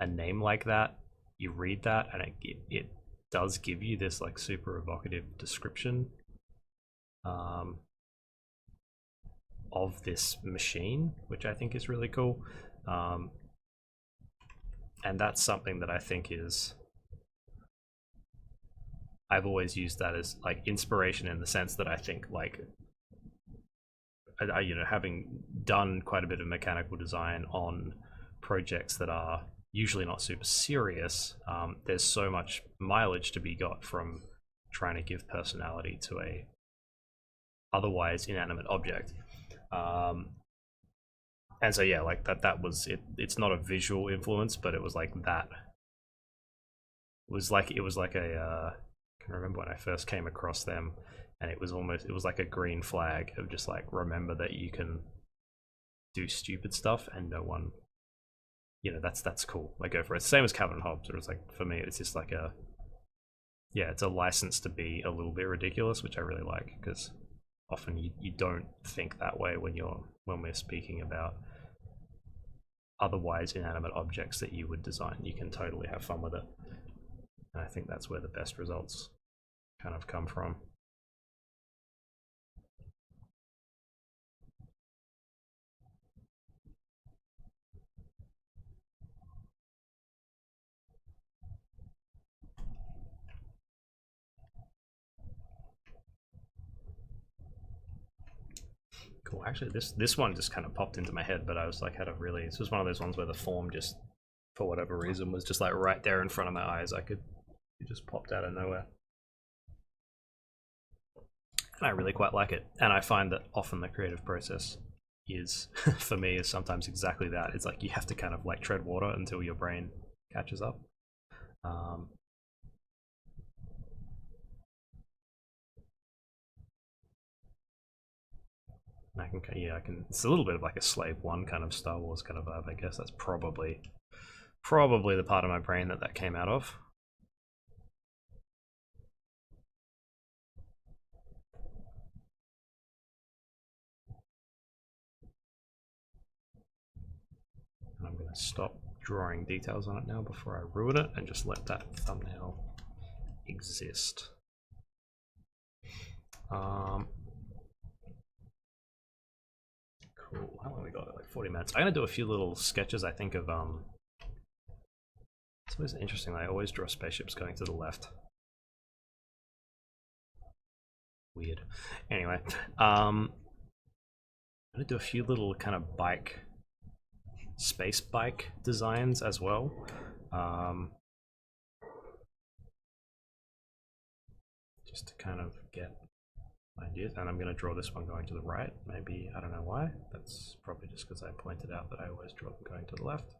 a name like that, you read that and it does give you this like super evocative description of this machine, which I think is really cool. And that's something that I think is, I've always used that as like inspiration, in the sense that I think like, you know, having done quite a bit of mechanical design on projects that are usually not super serious, there's so much mileage to be got from trying to give personality to a otherwise inanimate object. And so yeah, like that was it. It's not a visual influence, but it was like that. It was like a I can remember when I first came across them, and it was like a green flag of just like, remember that you can do stupid stuff and no one, you know, that's cool, like go for it. Same as Calvin and Hobbes, where it's like, for me it's just like it's a license to be a little bit ridiculous, which I really like, because often you don't think that way when we're speaking about otherwise inanimate objects that you would design. You can totally have fun with it, and I think that's where the best results kind of come from. Cool. Actually, this one just kind of popped into my head, but I was like, this was one of those ones where the form just, for whatever reason, was just like right there in front of my eyes. It just popped out of nowhere. And I really quite like it. And I find that often the creative process is, for me, is sometimes exactly that. It's like you have to kind of like tread water until your brain catches up. I can. It's a little bit of like a Slave One kind of Star Wars kind of vibe. I guess that's probably the part of my brain that came out of. I'm going to stop drawing details on it now before I ruin it and just let that thumbnail exist. Cool. How long we got? Like 40 minutes. I'm gonna do a few little sketches. I think of It's always interesting. I always draw spaceships going to the left. Weird. Anyway, I'm gonna do a few little kind of space bike designs as well. Just to kind of get ideas, and I'm going to draw this one going to the right. Maybe, I don't know why. That's probably just because I pointed out that I always draw them going to the left.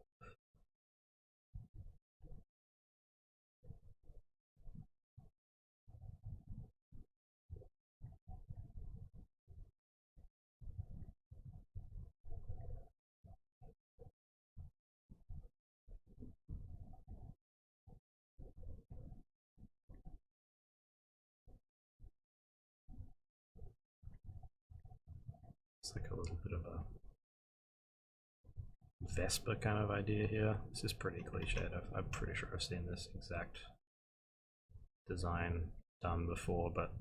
It's like a little bit of a Vespa kind of idea here. This is pretty cliched. I'm pretty sure I've seen this exact design done before, but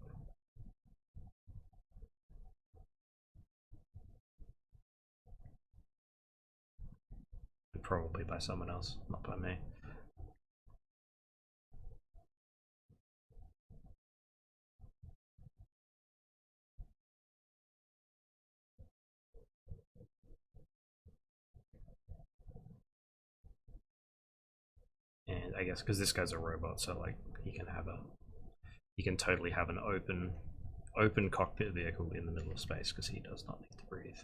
probably by someone else, not by me. And I guess because this guy's a robot, so like he can totally have an open cockpit vehicle in the middle of space because he does not need to breathe.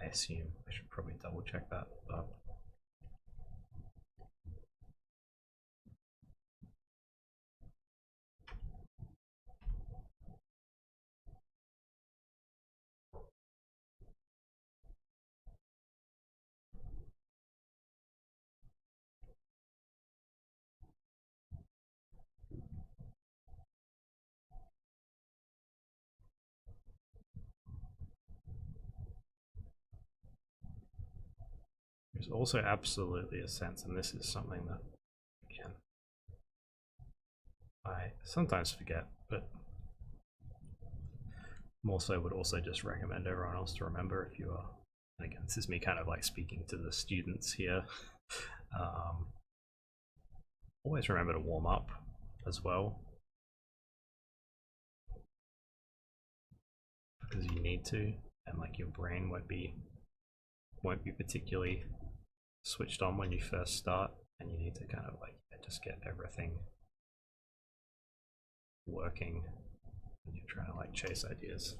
I assume. I should probably double check that, but there's also absolutely a sense, and this is something that, again, I sometimes forget, but more so would also just recommend everyone else to remember if you are, and again, this is me kind of like speaking to the students here, always remember to warm up as well, because you need to, and like your brain won't be particularly switched on when you first start, and you need to kind of like just get everything working when you're trying to like chase ideas.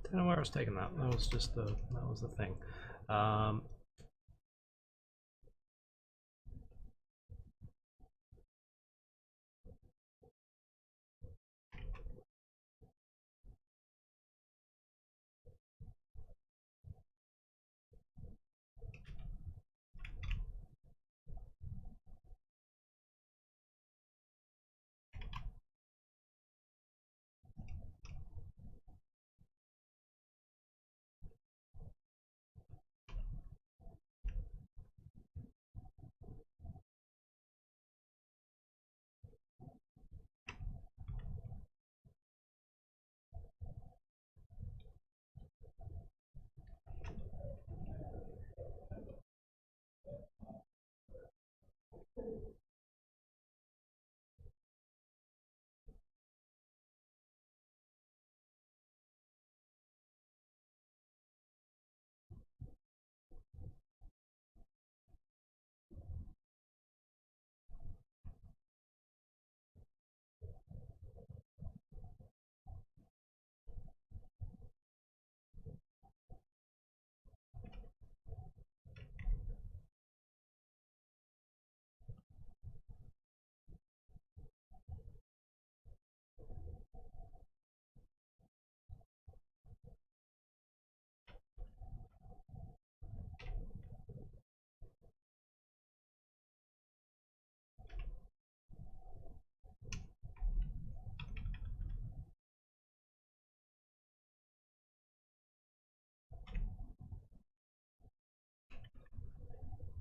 Don't know where I was taking that. That was just the thing.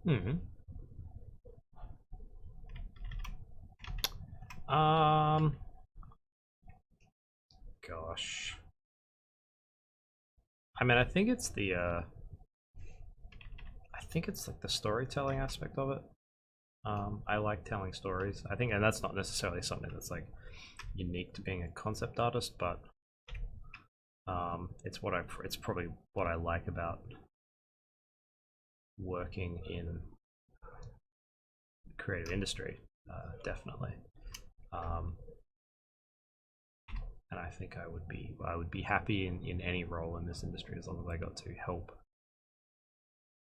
Hmm. Gosh. I mean, I think it's the I think it's like the storytelling aspect of it. I like telling stories. I think, and that's not necessarily something that's like unique to being a concept artist, but it's probably what I like about working in the creative industry, definitely. And I think I would be happy in any role in this industry as long as I got to help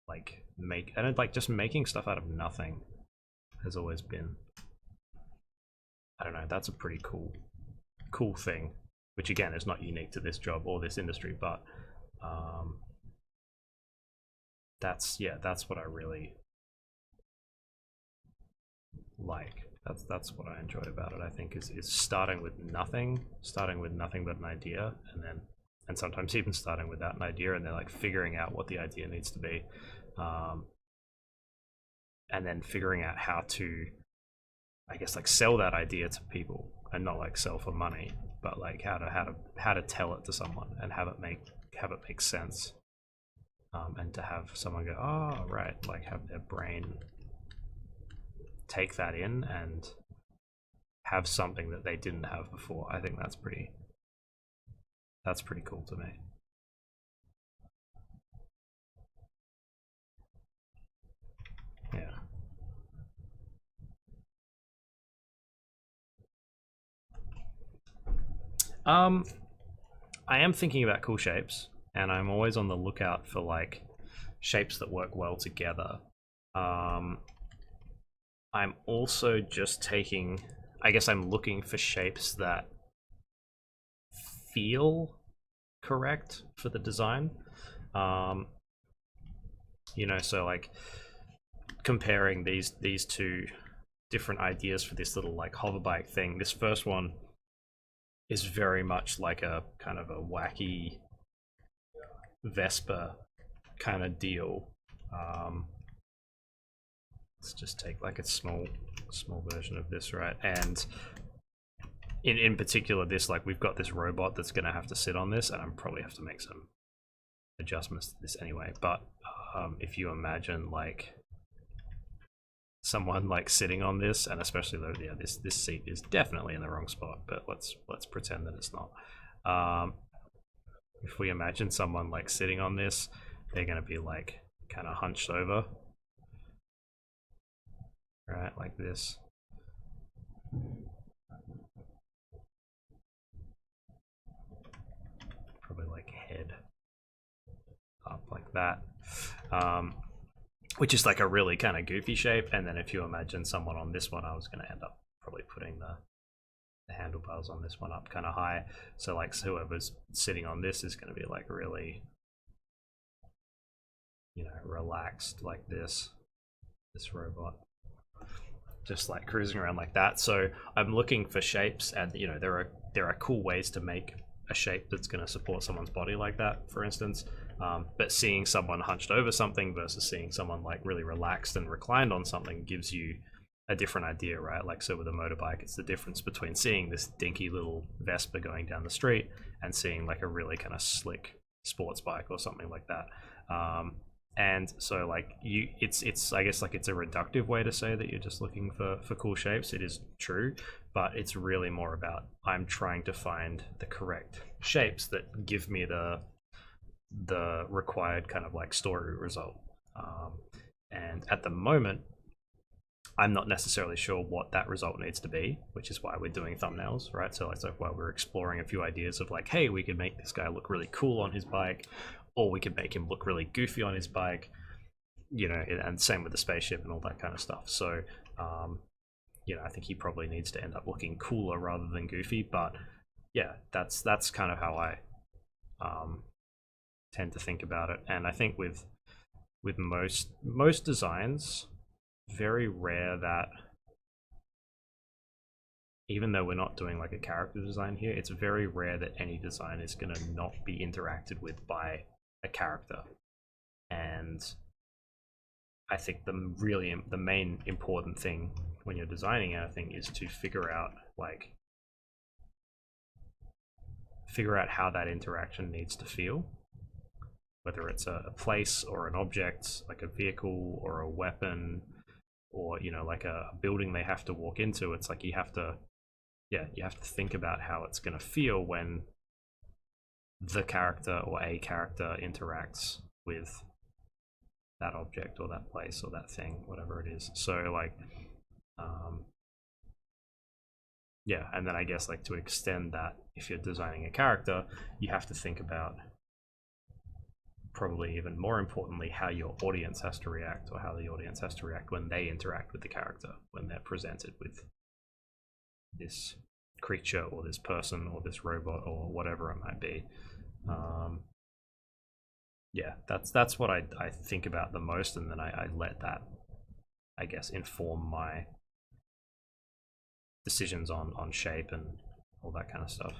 like make, and like just making stuff out of nothing has always been, I don't know, that's a pretty cool thing, which again is not unique to this job or this industry, but that's what I really like. That's what I enjoy about it. I think is starting with nothing but an idea, and sometimes even starting without an idea, and then like figuring out what the idea needs to be, and then figuring out how to, I guess, like sell that idea to people, and not like sell for money, but like how to tell it to someone and have it make sense, and to have someone go, oh right, like have their brain take that in and have something that they didn't have before. I think that's pretty cool to me. Yeah. I am thinking about cool shapes, and I'm always on the lookout for like shapes that work well together. Um, I'm also just taking, I guess I'm looking for shapes that feel correct for the design. Um, so like comparing these two different ideas for this little like hover bike thing. This first one is very much like a kind of a wacky Vespa kind of deal. Let's just take like a small version of this, right? And in particular, this, like, we've got this robot that's going to have to sit on this, and I'm probably have to make some adjustments to this anyway. But if you imagine like someone like sitting on this, and especially though, yeah, this seat is definitely in the wrong spot, but let's pretend that it's not. If we imagine someone like sitting on this, they're going to be like kind of hunched over, right, like this. Probably like head like that, which is like a really kind of goofy shape. And then if you imagine someone on this one, I was going to end up probably putting the handlebars on this one up kind of high, so like whoever's sitting on this is going to be like really, you know, relaxed, like this robot just like cruising around like that. So I'm looking for shapes, and you know, there are cool ways to make a shape that's going to support someone's body like that, for instance. But seeing someone hunched over something versus seeing someone like really relaxed and reclined on something gives you a different idea, right? Like, so with a motorbike, it's the difference between seeing this dinky little Vespa going down the street and seeing like a really kind of slick sports bike or something like that. And so like it's I guess like it's a reductive way to say that you're just looking for cool shapes. It is true, but it's really more about I'm trying to find the correct shapes that give me the required kind of like story result. And at the moment, I'm not necessarily sure what that result needs to be, which is why we're doing thumbnails, right? So it's like while we're exploring a few ideas of like, hey, we could make this guy look really cool on his bike, or we could make him look really goofy on his bike, you know, and same with the spaceship and all that kind of stuff. So, you know, I think he probably needs to end up looking cooler rather than goofy. But yeah, that's kind of how I tend to think about it. And I think with most designs, very rare that, even though we're not doing like a character design here, it's very rare that any design is going to not be interacted with by a character. And I think the main important thing when you're designing anything is to figure out how that interaction needs to feel, whether it's a place or an object, like a vehicle or a weapon, or you know, like a building they have to walk into. It's like you have to think about how it's going to feel when the character or a character interacts with that object or that place or that thing, whatever it is. So like, yeah, and then I guess like to extend that, if you're designing a character, you have to think about, probably even more importantly, how your audience has to react, or how the audience has to react when they interact with the character, when they're presented with this creature or this person or this robot or whatever it might be. Yeah, that's what I think about the most, and then I let that, I guess, inform my decisions on shape and all that kind of stuff.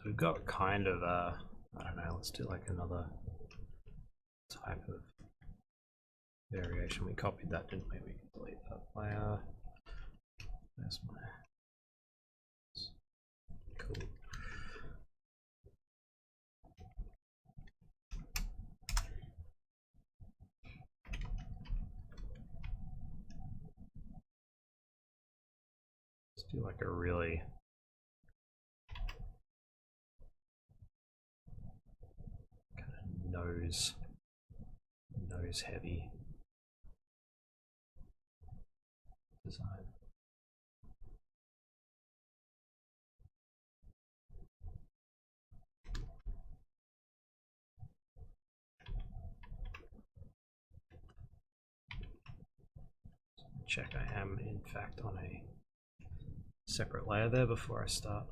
we've got kind of a, I don't know, let's do like another type of variation. We copied that, didn't we? We can delete that layer. There's my cool. Let's do like a really kind of nose heavy design. Check I am in fact on a separate layer there before I start.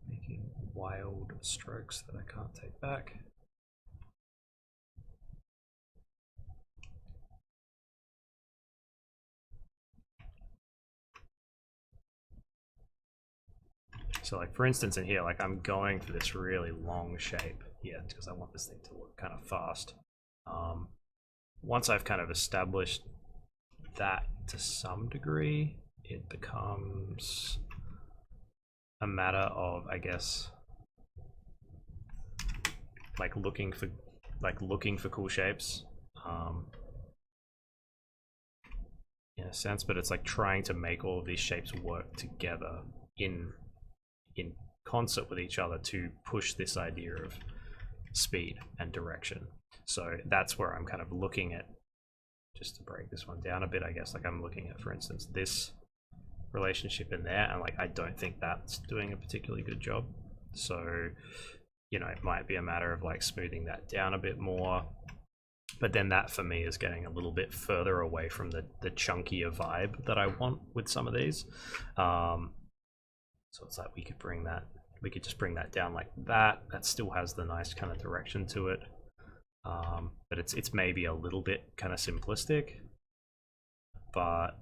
Making wild strokes that I can't take back. So like for instance in here, like I'm going for this really long shape here because I want this thing to look kind of fast. Once I've kind of established that to some degree, it becomes a matter of, I guess, like looking for cool shapes, in a sense. But it's like trying to make all of these shapes work together in concert with each other to push this idea of speed and direction. So that's where I'm kind of looking at, just to break this one down a bit, I guess, like I'm looking at, for instance, this relationship in there, and like I don't think that's doing a particularly good job. So, you know, it might be a matter of like smoothing that down a bit more. But then that for me is getting a little bit further away from the chunkier vibe that I want with some of these. So it's like we could just bring that down like that. That still has the nice kind of direction to it. But it's maybe a little bit kind of simplistic, but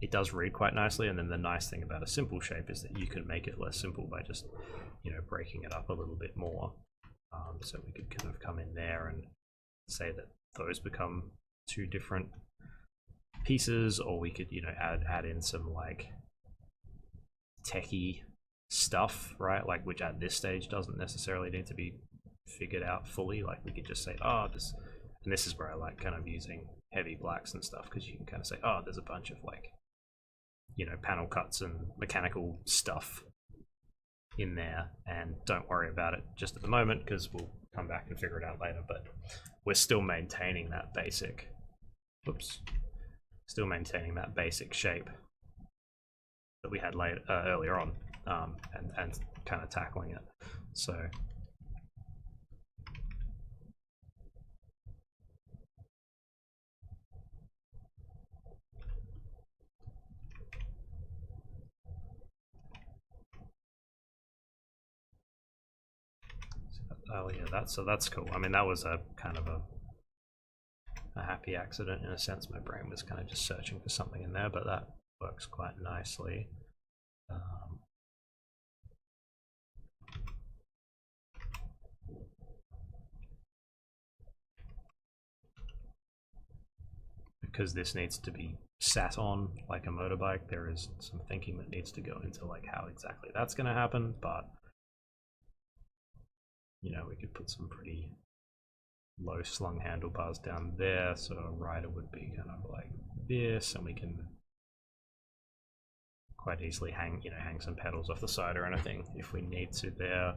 it does read quite nicely. And then the nice thing about a simple shape is that you can make it less simple by just, you know, breaking it up a little bit more. So we could kind of come in there and say that those become two different pieces, or we could, you know, add in some like techie stuff, right? Like, which at this stage doesn't necessarily need to be figured out fully. Like we could just say, oh, this, and this is where I like kind of using heavy blacks and stuff, because you can kind of say, oh, there's a bunch of like, you know, panel cuts and mechanical stuff in there, and don't worry about it just at the moment because we'll come back and figure it out later. But we're still maintaining that basic, still maintaining that basic shape that we had earlier on, and kind of tackling it. So oh yeah, that's cool. I mean, that was a kind of a happy accident in a sense. My brain was kind of just searching for something in there, but that works quite nicely. Because this needs to be sat on like a motorbike, there is some thinking that needs to go into like how exactly that's going to happen. But you know, we could put some pretty low slung handlebars down there, so a rider would be kind of like this, and we can quite easily hang some pedals off the side or anything if we need to there.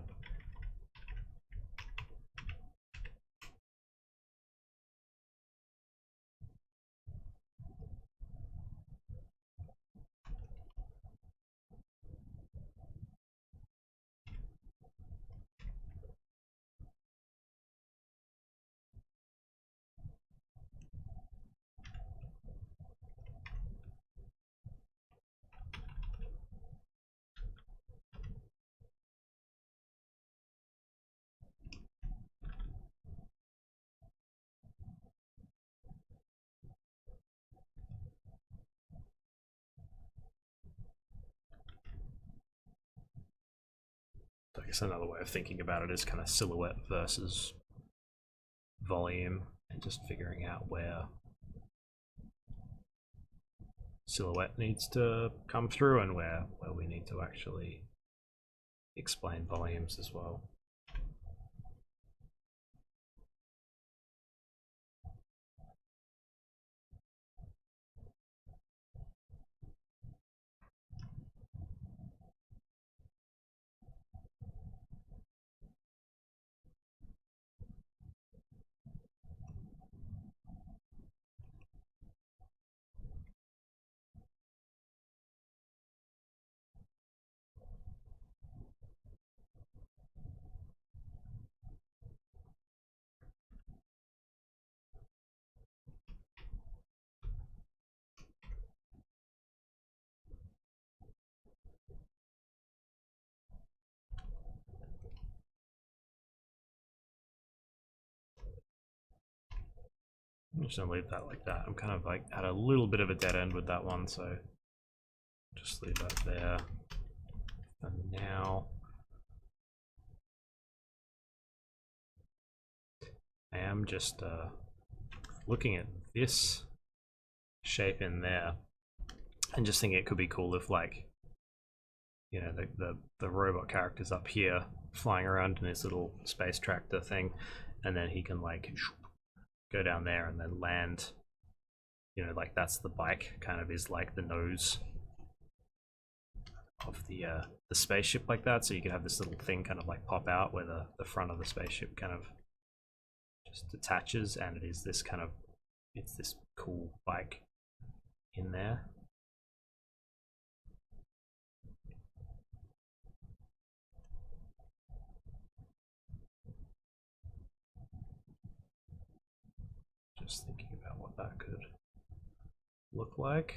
guess another way of thinking about it is kind of silhouette versus volume, and just figuring out where silhouette needs to come through and where we need to actually explain volumes as well. I'm just gonna leave that like that. I'm kind of like at a little bit of a dead end with that one, so just leave that there for now. I am just looking at this shape in there and just thinking it could be cool if, like, you know, the robot character's up here flying around in this little space tractor thing, and then he can like go down there and then land, you know, like that's the bike kind of is like the nose of the spaceship like that, so you could have this little thing kind of like pop out where the front of the spaceship kind of just detaches, and it is this kind of, it's this cool bike in there. Just thinking about what that could look like.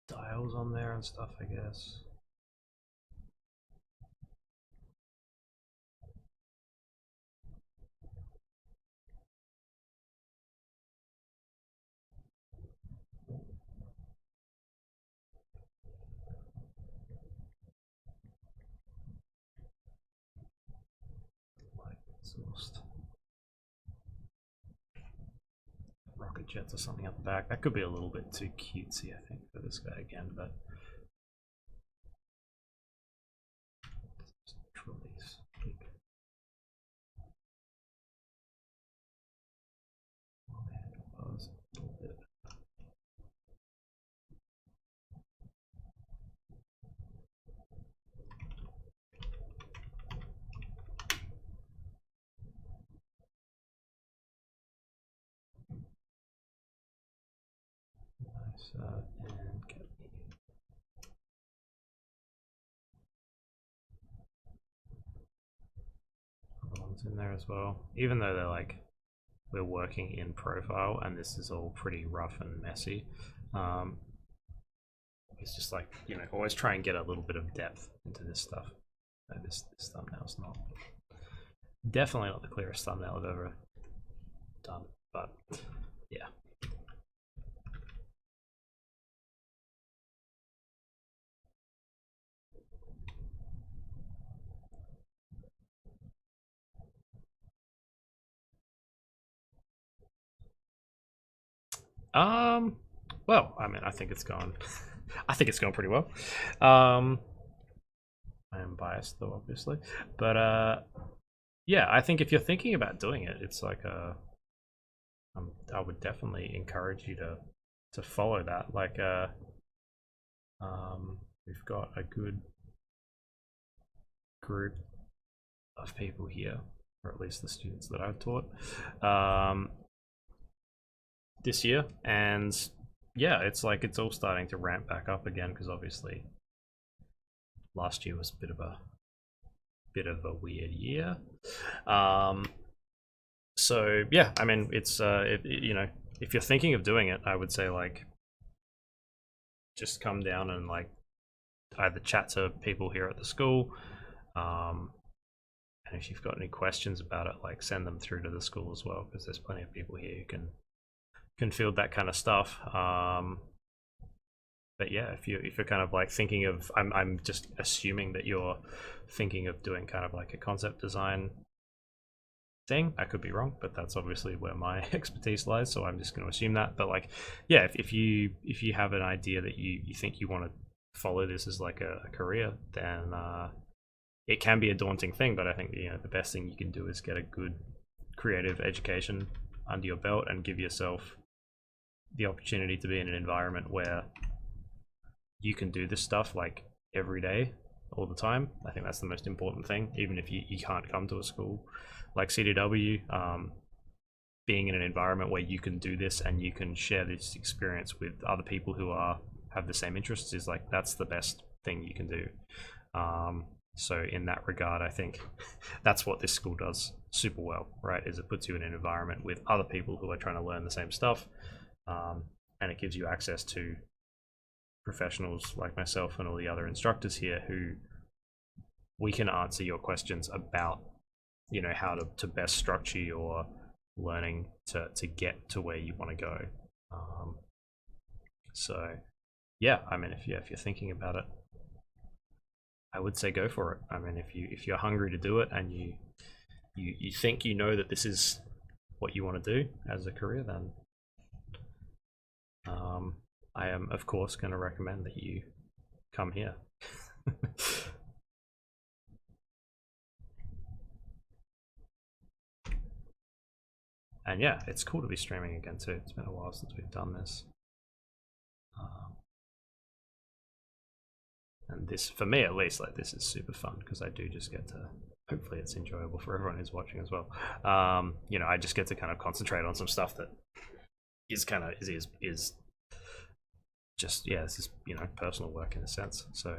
Dials on there and stuff, I guess. exhaust. Rocket jets or something up the back. That could be a little bit too cutesy, I think, for this guy again, but trolleys. And get other ones in there as well. Even though they're like, we're working in profile and this is all pretty rough and messy. It's just like, you know, always try and get a little bit of depth into this stuff. No, this thumbnail's not. Definitely not the clearest thumbnail I've ever done, but yeah. Well, I mean, I think it's gone. I think it's gone pretty well. I am biased though, obviously, but yeah, I think if you're thinking about doing it, it's like I would definitely encourage you to follow that. Like, we've got a good group of people here, or at least the students that I've taught this year, and yeah, it's like it's all starting to ramp back up again because obviously last year was a bit of a weird year. So yeah, I mean, it's you know, if you're thinking of doing it, I would say like just come down and like either chat to people here at the school, and if you've got any questions about it, like send them through to the school as well, because there's plenty of people here who can field that kind of stuff. But yeah, if you're kind of like thinking of, I'm just assuming that you're thinking of doing kind of like a concept design thing. I could be wrong, but that's obviously where my expertise lies, so I'm just going to assume that. But like, yeah, if you have an idea that you think you want to follow this as like a career, then it can be a daunting thing. But I think, you know, the best thing you can do is get a good creative education under your belt and give yourself the opportunity to be in an environment where you can do this stuff like every day, all the time. I think that's the most important thing. Even if you can't come to a school like CDW, being in an environment where you can do this and you can share this experience with other people who have the same interests is like, that's the best thing you can do. So in that regard, I think that's what this school does super well, right? Is it puts you in an environment with other people who are trying to learn the same stuff, and it gives you access to professionals like myself and all the other instructors here who we can answer your questions about, you know, how to best structure your learning to get to where you want to go. So yeah, I mean, if you're thinking about it, I would say go for it. I mean, if you're hungry to do it and you think you know that this is what you want to do as a career, then I am of course going to recommend that you come here. And yeah, it's cool to be streaming again too. It's been a while since we've done this. And this, for me at least, like this is super fun because I do just get to, hopefully it's enjoyable for everyone who's watching as well. You know, I just get to kind of concentrate on some stuff that is kind of is just, yeah, this is, you know, personal work in a sense. So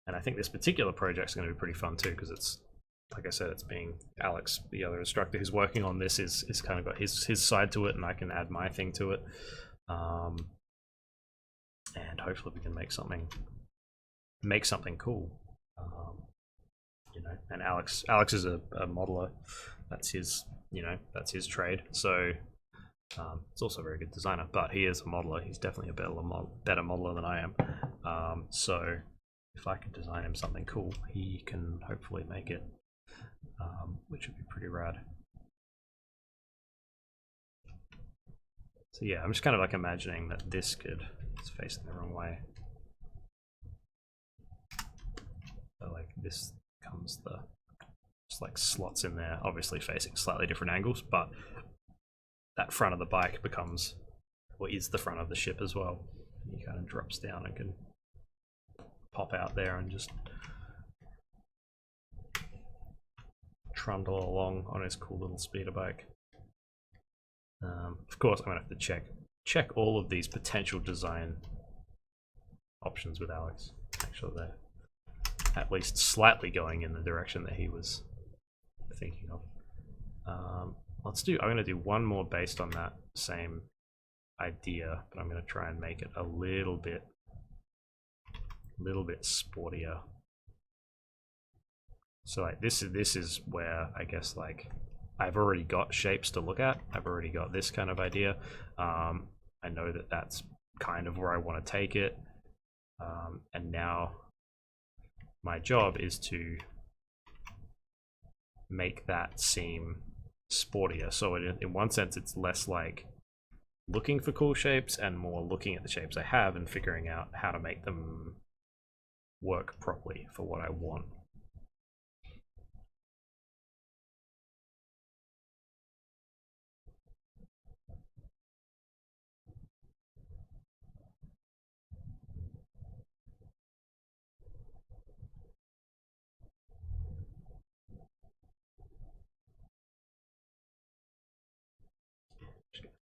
and I think this particular project is going to be pretty fun too, because it's, like I said, it's being Alex, the other instructor who's working on this, is kind of got his side to it, and I can add my thing to it. And hopefully we can make something cool. You know, and Alex is a modeler. That's his, you know, that's his trade. So he's also a very good designer, but he is a modeler. He's definitely a better modeler than I am. So if I could design him something cool, he can hopefully make it, which would be pretty rad. So yeah, I'm just kind of like imagining that this could, it's facing the wrong way. So like this comes the, just like slots in there, obviously facing slightly different angles, but that front of the bike becomes, or is the front of the ship as well. He kind of drops down and can pop out there and just trundle along on his cool little speeder bike. Of course, I'm gonna have to check all of these potential design options with Alex. Make sure they're at least slightly going in the direction that he was thinking of. I'm gonna do one more based on that same idea, but I'm gonna try and make it a little bit sportier. So like this is where I guess like I've already got shapes to look at. I've already got this kind of idea. I know that that's kind of where I want to take it. And now my job is to make that seem sportier. So in one sense, it's less like looking for cool shapes and more looking at the shapes I have and figuring out how to make them work properly for what I want.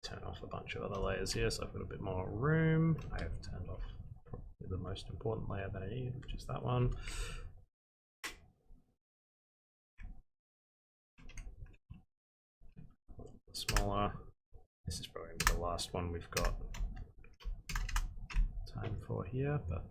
Turn off a bunch of other layers here so I've got a bit more room. I have turned off probably the most important layer that I need, which is that one. Smaller. This is probably the last one we've got time for here, but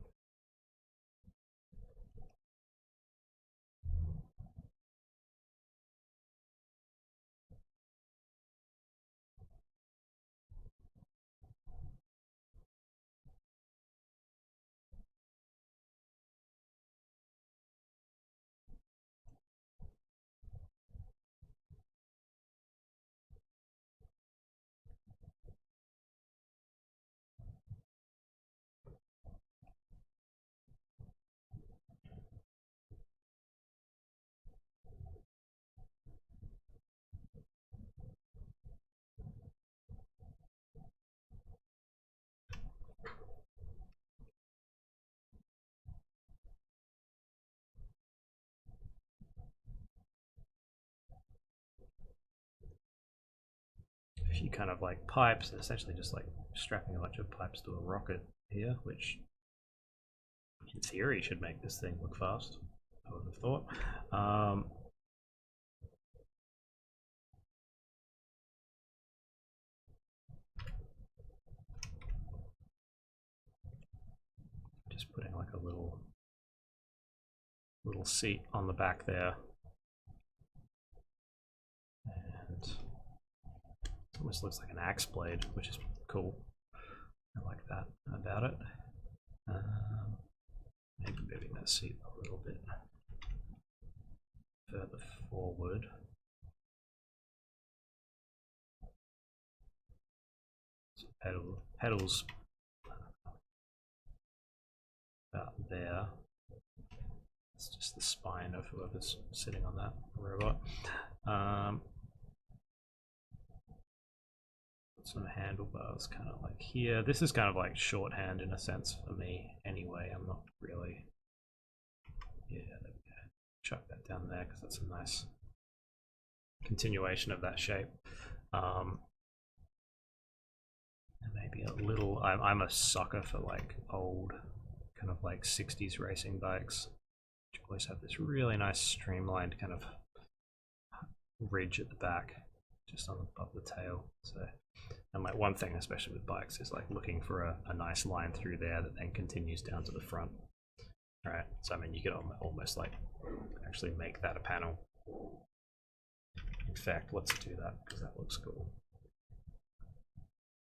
a few kind of like pipes, essentially just like strapping a bunch of pipes to a rocket here, which in theory should make this thing look fast, I would have thought. Just putting like a little seat on the back there. And it almost looks like an axe blade, which is cool. I like that about it. Maybe moving that seat a little bit further forward. So pedals about there. It's just the spine of whoever's sitting on that robot. Some handlebars kind of like here. This is kind of like shorthand in a sense for me anyway. I'm not really, yeah, there we go. Chuck that down there because that's a nice continuation of that shape. And maybe a little, I'm a sucker for like old kind of like 60s racing bikes, which always have this really nice streamlined kind of ridge at the back just on above the tail. So, and like one thing especially with bikes is like looking for a nice line through there that then continues down to the front. All right, so I mean you could almost like actually make that a panel. In fact, let's do that because that looks cool.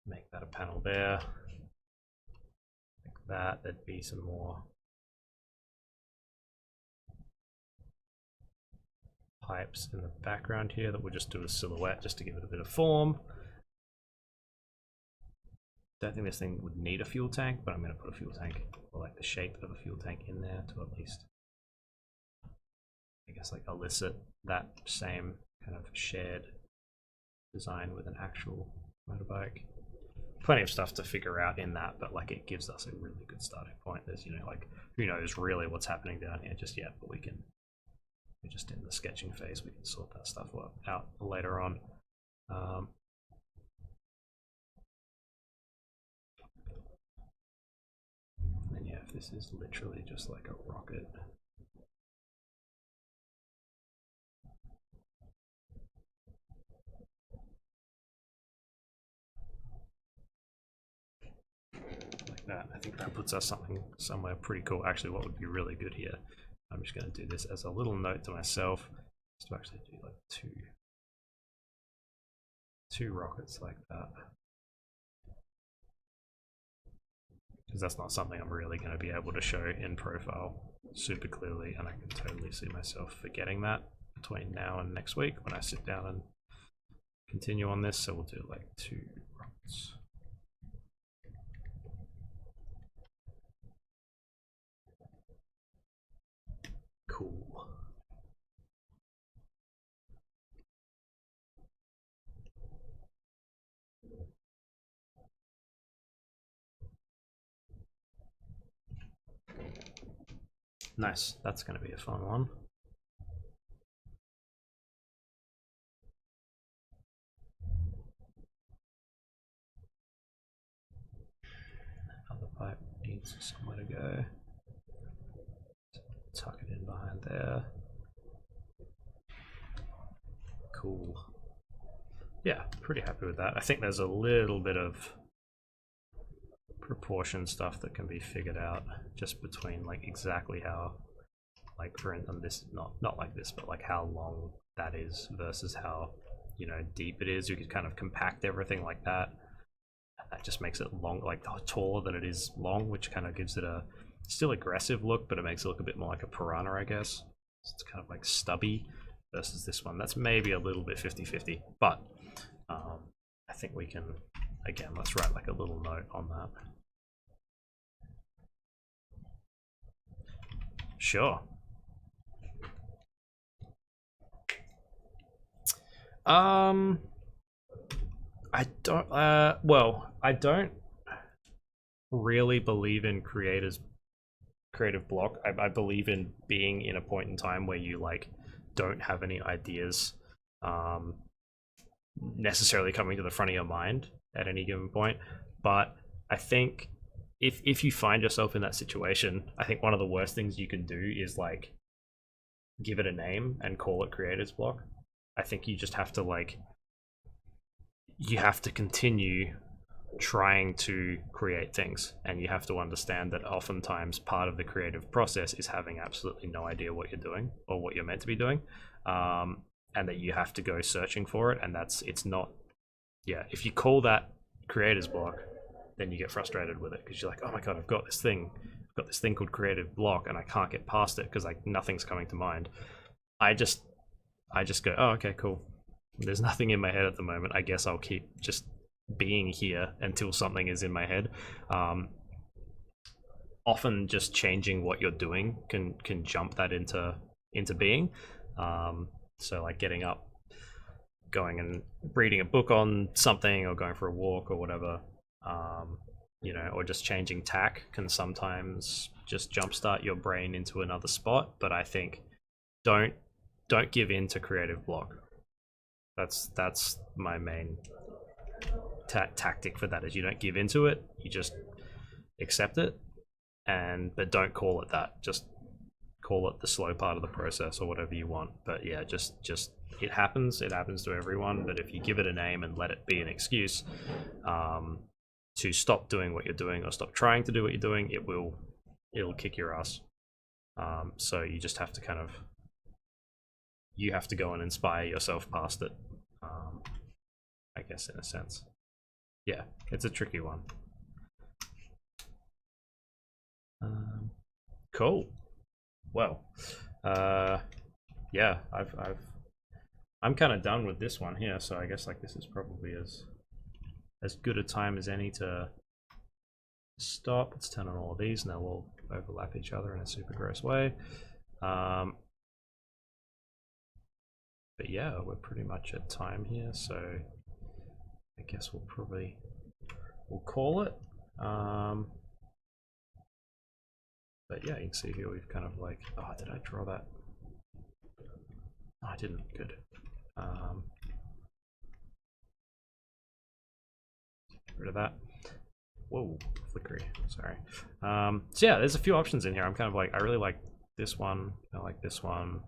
Make that a panel there. Like that, there'd be some more pipes in the background here that we'll just do a silhouette just to give it a bit of form. Don't think this thing would need a fuel tank, but I'm going to put a fuel tank, or like the shape of a fuel tank in there to at least, I guess, like elicit that same kind of shared design with an actual motorbike. Plenty of stuff to figure out in that, but like it gives us a really good starting point. There's, you know, like who knows really what's happening down here just yet, but we're just in the sketching phase. We can sort that stuff out later on. And yeah, if this is literally just like a rocket. Like that, I think that puts us somewhere pretty cool. Actually, what would be really good here, I'm just going to do this as a little note to myself, just to actually do like two rockets like that. Because that's not something I'm really going to be able to show in profile super clearly, and I can totally see myself forgetting that between now and next week when I sit down and continue on this. So we'll do like 2 rockets. Cool. Nice, that's going to be a fun one. Other pipe needs somewhere to go. Tuck it in behind there. Cool. Yeah, pretty happy with that. I think there's a little bit of proportion stuff that can be figured out just between like exactly how, like for instance, this not like this, but like how long that is versus how, you know, deep it is. You could kind of compact everything like that. That just makes it long, like taller than it is long, which kind of gives it a still aggressive look, but it makes it look a bit more like a piranha, I guess. So it's kind of like stubby versus this one. That's maybe a little bit 50-50, but I think we can, again, let's write like a little note on that. Sure. I don't, well, I don't really believe in creative block. I believe in being in a point in time where you like don't have any ideas necessarily coming to the front of your mind at any given point. But I think if you find yourself in that situation, I think one of the worst things you can do is like give it a name and call it creator's block. I think you just have to like, you have to continue trying to create things, and you have to understand that oftentimes part of the creative process is having absolutely no idea what you're doing or what you're meant to be doing, and that you have to go searching for it. And it's not, yeah, if you call that creator's block, then you get frustrated with it because you're like, oh my god, I've got this thing called creative block and I can't get past it because like nothing's coming to mind. I just go, oh okay, cool, there's nothing in my head at the moment, I guess I'll keep just being here until something is in my head. Often just changing what you're doing can jump that into being. So like getting up, going and reading a book on something, or going for a walk or whatever, you know, or just changing tack can sometimes just jumpstart your brain into another spot. But I think don't give in to creative block. That's my main tactic for that, is you don't give into it, you just accept it, but don't call it that. Just call it the slow part of the process or whatever you want. But yeah, just it happens to everyone. But if you give it a name and let it be an excuse to stop doing what you're doing or stop trying to do what you're doing, it'll kick your ass. So you just have to kind of, you have to go and inspire yourself past it, I guess, in a sense. Yeah, it's a tricky one. Cool. Well, yeah, I've I'm kind of done with this one here, so I guess like this is probably as good a time as any to stop. Let's turn on all of these, and they'll all overlap each other in a super gross way. But yeah, we're pretty much at time here, so I guess we'll call it. But yeah, you can see here we've kind of like, oh, did I draw that? No, I didn't. Good. Get rid of that. Whoa, flickery. Sorry. So yeah, there's a few options in here. I'm kind of like, I really like this one. I like this one.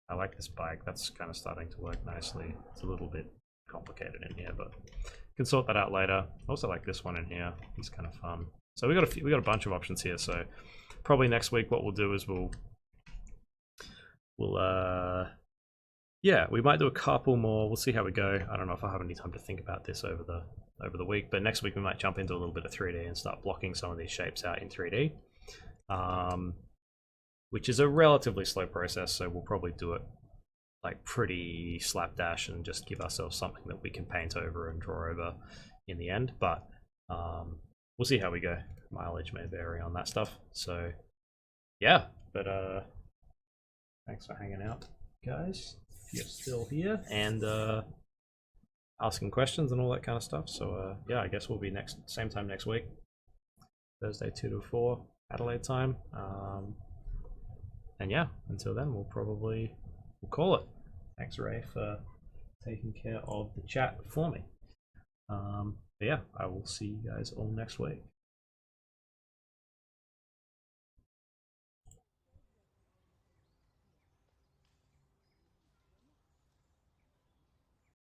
I like this bike. That's kind of starting to work nicely. It's a little bit complicated in here, but you can sort that out later. I also like this one in here. He's kind of fun. So we got a bunch of options here. So probably next week, what we'll do is yeah, we might do a couple more. We'll see how we go. I don't know if I have any time to think about this over the week, but next week we might jump into a little bit of 3D and start blocking some of these shapes out in 3D, which is a relatively slow process. So we'll probably do it like pretty slapdash and just give ourselves something that we can paint over and draw over in the end. But we'll see how we go. Mileage may vary on that stuff. So yeah, but thanks for hanging out, guys. You're still here and asking questions and all that kind of stuff. So yeah, I guess we'll be same time next week, Thursday 2 to 4 Adelaide time. And yeah, until then we'll call it. Thanks, Ray, for taking care of the chat for me. But yeah, I will see you guys all next week.